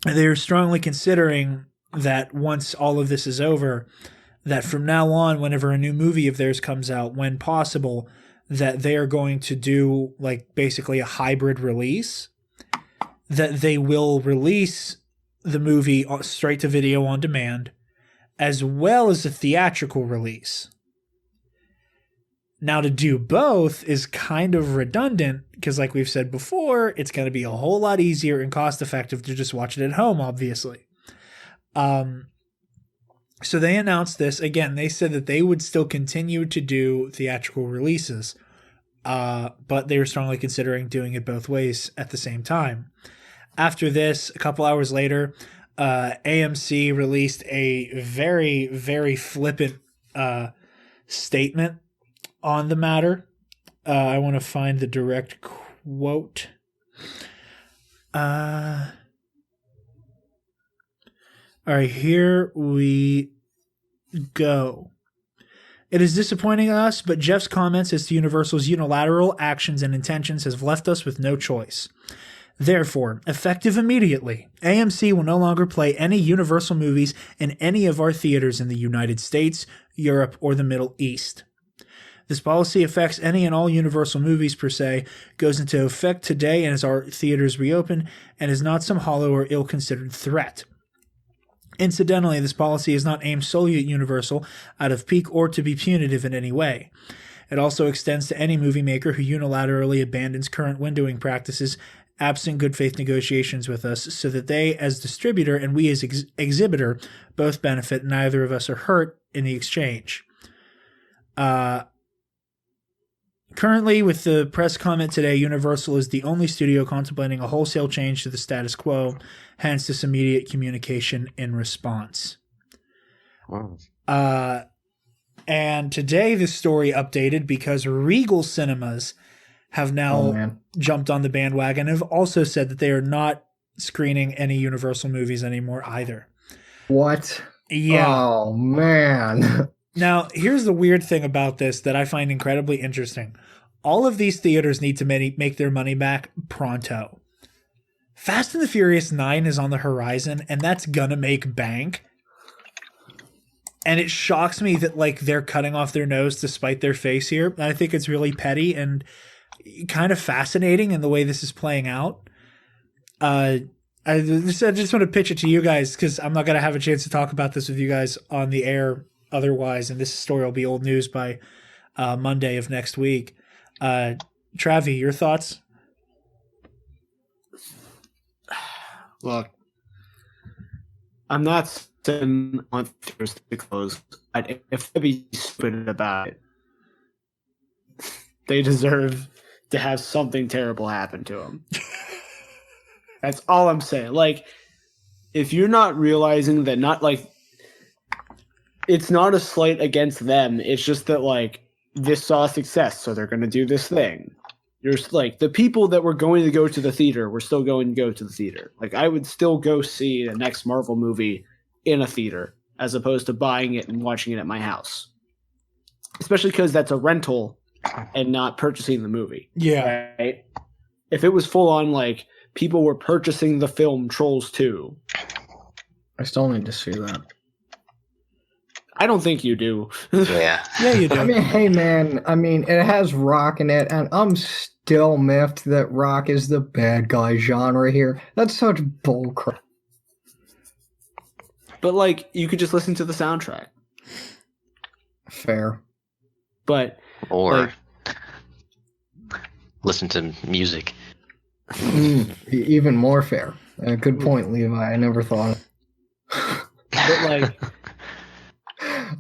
they're strongly considering that once all of this is over, that from now on, whenever a new movie of theirs comes out, when possible, that they are going to do like basically a hybrid release, that they will release the movie straight to video on demand, as well as a theatrical release. Now, to do both is kind of redundant because, like we've said before, it's going to be a whole lot easier and cost-effective to just watch it at home, obviously. So they announced this. Again, they said that they would still continue to do theatrical releases, but they were strongly considering doing it both ways at the same time. After this, a couple hours later, AMC released a very, very flippant statement on the matter. I want to find the direct quote. All right, here we go. It is disappointing us, but Jeff's comments as to Universal's unilateral actions and intentions has left us with no choice. Therefore, effective immediately, AMC will no longer play any Universal movies in any of our theaters in the United States, Europe, or the Middle East. This policy affects any and all Universal movies per se, goes into effect today and as our theaters reopen, and is not some hollow or ill-considered threat. Incidentally, this policy is not aimed solely at Universal out of pique or to be punitive in any way. It also extends to any movie maker who unilaterally abandons current windowing practices absent good faith negotiations with us, so that they as distributor and we as exhibitor both benefit, neither of us are hurt in the exchange. Currently, with the press comment today, Universal is the only studio contemplating a wholesale change to the status quo, hence this immediate communication in response. Wow. And today this story updated because Regal Cinemas have now jumped on the bandwagon and have also said that they are not screening any Universal movies anymore either. What? Yeah. Oh, man. Now, here's the weird thing about this that I find incredibly interesting. All of these theaters need to make their money back pronto. Fast and the Furious 9 is on the horizon, and that's gonna make bank. And it shocks me that like they're cutting off their nose to spite their face here. I think it's really petty and kind of fascinating in the way this is playing out. I just want to pitch it to you guys because I'm not going to have a chance to talk about this with you guys on the air otherwise, and this story will be old news by Monday of next week. Travi, your thoughts? Look, I'm not saying I want theaters to close. If they'd be stupid about it, they deserve to have something terrible happen to them. That's all I'm saying. Like, if you're not realizing that, not like, it's not a slight against them. It's just that like this saw success, so they're going to do this thing. You're like the people that were going to go to the theater were still going to go to the theater. Like I would still go see the next Marvel movie in a theater as opposed to buying it and watching it at my house. Especially because that's a rental and not purchasing the movie. Yeah. Right? If it was full on like people were purchasing the film Trolls 2. I still need to see that. I don't think you do. Yeah. Yeah, you do. I mean, hey man, it has Rock in it, and I'm still miffed that Rock is the bad guy genre here. That's such bullcrap. But like you could just listen to the soundtrack. Fair. But Or listen to music. Even more fair. Good point, Levi. I never thought. But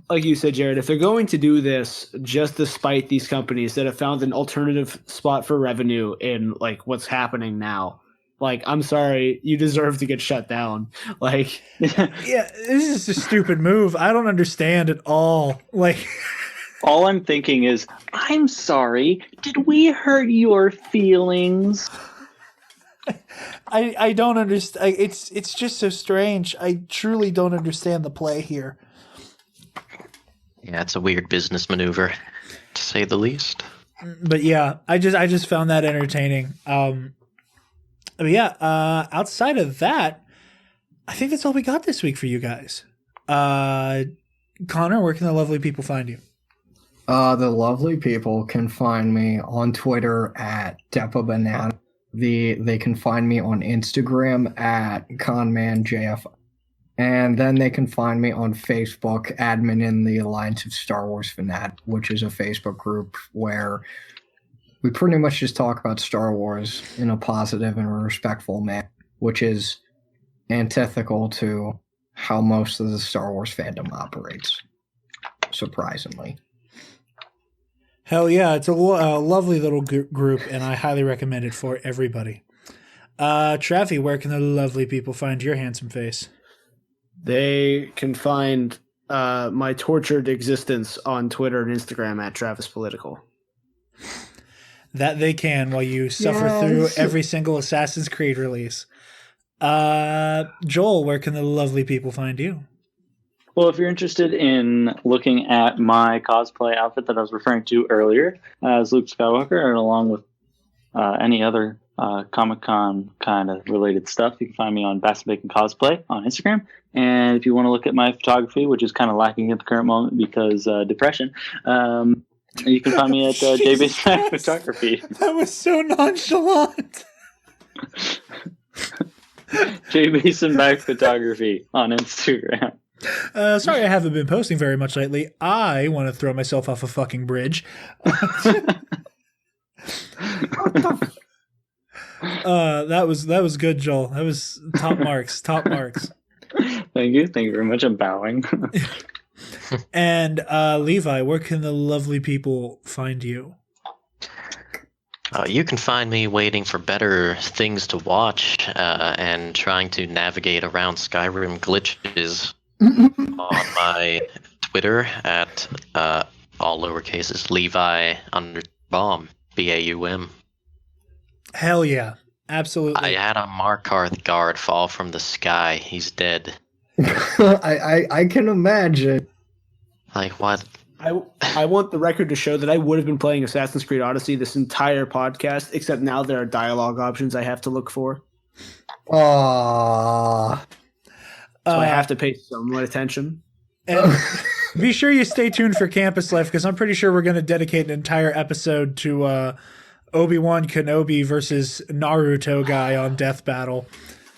like you said, Jared, if they're going to do this just to spite these companies that have found an alternative spot for revenue in like what's happening now, like I'm sorry, you deserve to get shut down. Like, yeah, this is a stupid move. I don't understand at all. Like, all I'm thinking is, I'm sorry. Did we hurt your feelings? I don't understand. It's just so strange. I truly don't understand the play here. Yeah, it's a weird business maneuver, to say the least. But yeah, I just found that entertaining. But yeah, outside of that, I think that's all we got this week for you guys. Connor, where can the lovely people find you? The lovely people can find me on Twitter at DepaBanana. They can find me on Instagram at ConmanJF. And then they can find me on Facebook, admin in the Alliance of Star Wars Fanatic, which is a Facebook group where we pretty much just talk about Star Wars in a positive and respectful manner, which is antithetical to how most of the Star Wars fandom operates, surprisingly. Hell yeah, it's a lovely little group, and I highly recommend it for everybody. Traffy, where can the lovely people find your handsome face? they can find my tortured existence on Twitter and Instagram at Travis Political. That they can, while you suffer through every single Assassin's Creed release. Joel, where can the lovely people find you? Well, if you're interested in looking at my cosplay outfit that I was referring to earlier as Luke Skywalker, and along with any other Comic-Con kind of related stuff, you can find me on Basket Bacon Cosplay on Instagram. And if you want to look at my photography, which is kind of lacking at the current moment because depression, you can find me at JBaseMac Photography. That was so nonchalant. Jay Mason back photography on Instagram. Sorry I haven't been posting very much lately. I want to throw myself off a fucking bridge. That was good, Joel. That was top marks. Top marks. Thank you very much. I'm bowing. And Levi, where can the lovely people find you? You can find me waiting for better things to watch and trying to navigate around Skyrim glitches on my Twitter at all lowercases Levi_Baum, BAUM. Hell yeah, absolutely. I had a Markarth guard fall from the sky. He's dead. I can imagine. Like what? I want the record to show that I would have been playing Assassin's Creed Odyssey this entire podcast, except now there are dialogue options I have to look for. Aww. So I have to pay somewhat attention. And be sure you stay tuned for Campus Life, because I'm pretty sure we're going to dedicate an entire episode to Obi-Wan Kenobi versus Naruto guy on Death Battle.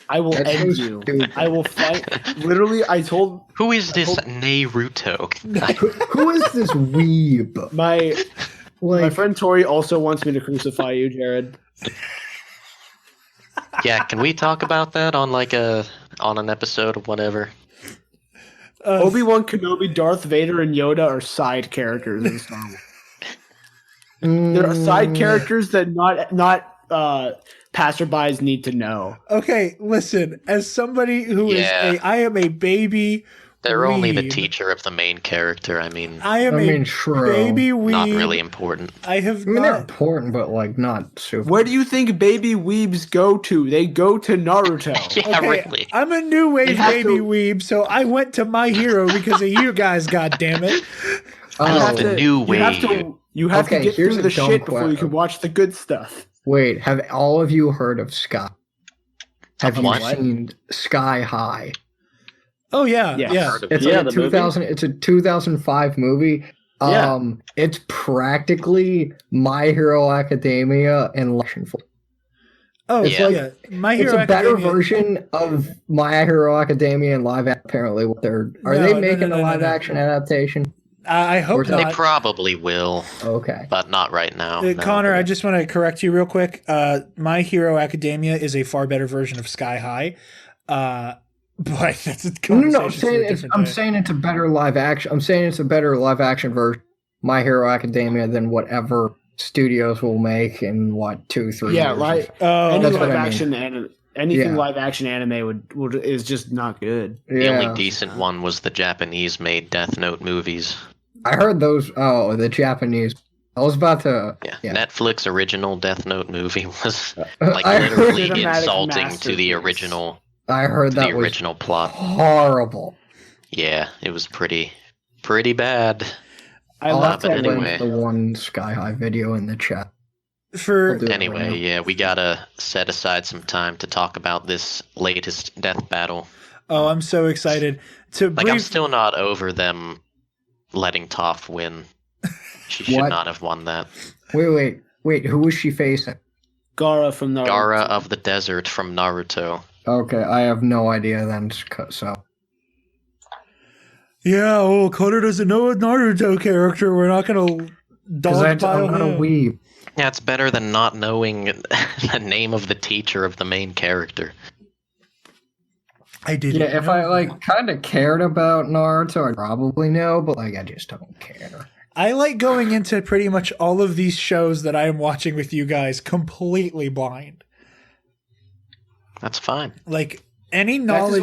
I will end you. I will fight. Literally, I told. Who is this Naruto? Who is this weeb? My friend Tori also wants me to crucify you, Jared. Yeah, can we talk about that on an episode or whatever? Obi-Wan Kenobi, Darth Vader, and Yoda are side characters in Star Wars. There are side characters that not passerbys need to know. Okay, listen. As somebody who I am a baby. They're only the weeb. Teacher of the main character. I mean, True. baby weeb. not really important. They're important, but like not super. Where do you think baby weebs go to? They go to Naruto. Yeah, Okay, really. I'm a new wave baby weeb, so I went to My Hero because of you guys. God damn it! The new wave. You have to Okay, get here's through a the dumb shit before you question. can watch the good stuff. Wait, have all of you heard of Sky? Have you What? seen Sky High? Oh yeah, Yes. yeah. It's Yeah, like the 2000. It's a 2005 movie. Yeah. It's practically My Hero Academia and Lection. Oh It's yeah. like- My It's Hero a better Academia- version of My Hero Academia and live. Apparently, what they're are No, they no, making no, a no, live no. action adaptation? I hope Or- They not. probably will, Okay. but not right now. No. Connor, I just want to correct you real quick. My Hero Academia is a far better version of Sky High. But that's a No, conversation I'm saying it's a better live action. I'm saying it's a better live action version of My Hero Academia than whatever studios will make in 2-3 Yeah, years. like Oh, any that's live what I mean. action anything Yeah. live action anime is just not good. The Yeah. only decent one was the Japanese-made Death Note movies. I heard those. Oh, the Japanese. I was about to. Yeah. Netflix original Death Note movie was like I heard, literally Cinematic insulting to the masterpiece. original I heard to that the was original plot. horrible. Yeah, it was pretty bad. I'll have to but link anyway. the one Sky High video in the chat. for I'll do it right Anyway, now. yeah, we gotta set aside some time to talk about this latest death battle. oh, I'm so excited to Like, I'm brief. still not over them letting Toph win. She should What? not have won that. Wait. Who was she facing? Gara from Naruto. Gara of the Desert from Naruto. Okay, I have no idea then. So Yeah, well, Connor doesn't know a Naruto character. We're not gonna because I'm dogpile not a him. weeb. Yeah, it's better than not knowing the name of the teacher of the main character. I didn't. Yeah, if know I that. kind of cared about Naruto, I'd probably know, but I just don't care. I like going into pretty much all of these shows that I am watching with you guys completely blind. That's fine. Like any That's knowledge. his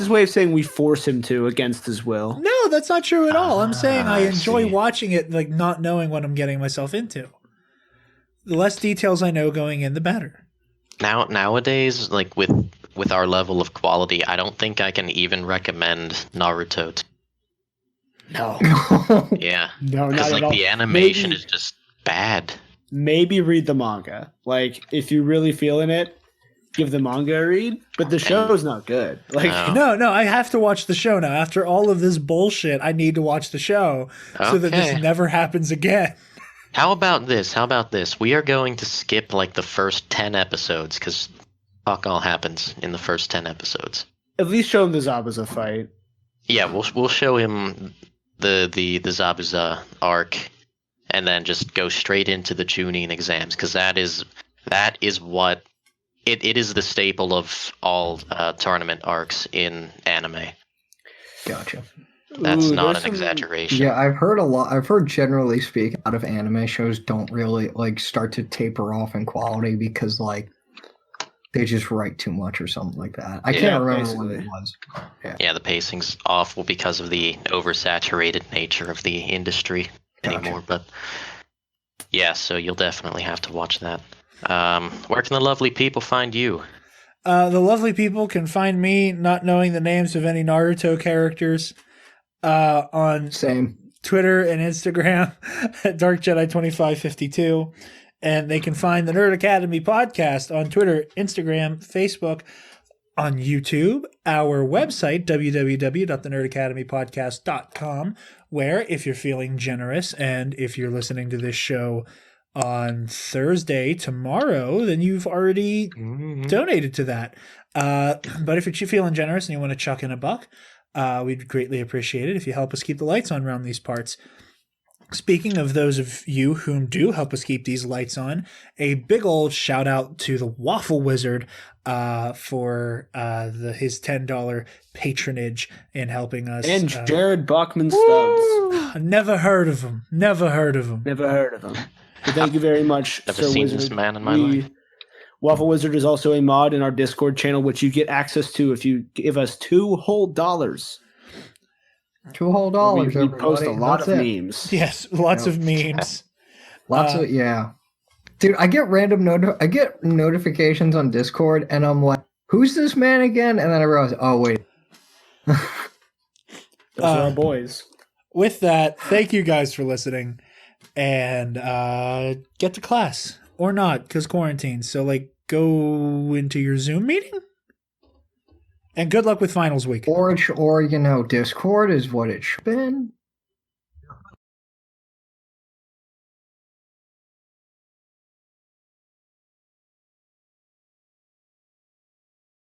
way of saying we force him to against his will. No, that's not true at all. I'm saying I I enjoy see. watching it, like not knowing what I'm getting myself into. The less details I know going in, the better. Nowadays, like with our level of quality, I don't think I can even recommend Naruto. No, Yeah, no, not because at like all. the animation Maybe- is just bad. Maybe read the manga. Like if you really feeling it, give the manga a read. But the show's not good. Like No. No, I have to watch the show now. After all of this bullshit, I need to watch the show so that Okay. this never happens again. How about this? We are going to skip like the first 10 episodes because fuck all happens in the first 10 episodes. At least show him the Zabuza fight. Yeah, we'll show him the Zabuza arc, and then just go straight into the Chunin exams, because that is what it is the staple of all tournament arcs in anime. Gotcha. That's not an exaggeration. Yeah, I've heard a lot. I've heard generally speaking, a lot of anime shows don't really like start to taper off in quality because like they just write too much or something like that. I can't remember what it was. Yeah, the pacing's awful because of the oversaturated nature of the industry anymore. But yeah, so you'll definitely have to watch that. Where can the lovely people find you? The lovely people can find me not knowing the names of any Naruto characters on Twitter and Instagram at DarkJedi2552. And they can find the Nerd Academy podcast on Twitter, Instagram, Facebook, on YouTube, our website, www.thenerdacademypodcast.com, where if you're feeling generous and if you're listening to this show on Thursday, tomorrow, then you've already donated to that. But if you're feeling generous and you want to chuck in a buck, we'd greatly appreciate it if you help us keep the lights on around these parts. Speaking of those of you whom do help us keep these lights on, a big old shout out to the Waffle Wizard for his $10 patronage in helping us. And Jared Bachman Stubbs. Never heard of him. So thank you very much, Never Sir seen Wizard. this man in my life. Waffle Wizard is also a mod in our Discord channel, which you get access to if you give us $2 whole. $2 whole. We post a lot of memes. Yes, lots of memes. Lots of dude. I get I get notifications on Discord, and I'm like, "Who's this man again?" And then I realize, oh wait, those are our boys. With that, thank you guys for listening, and get to class or not because quarantine. So like, go into your Zoom meeting. And good luck with finals week. Or Discord is what it should have been.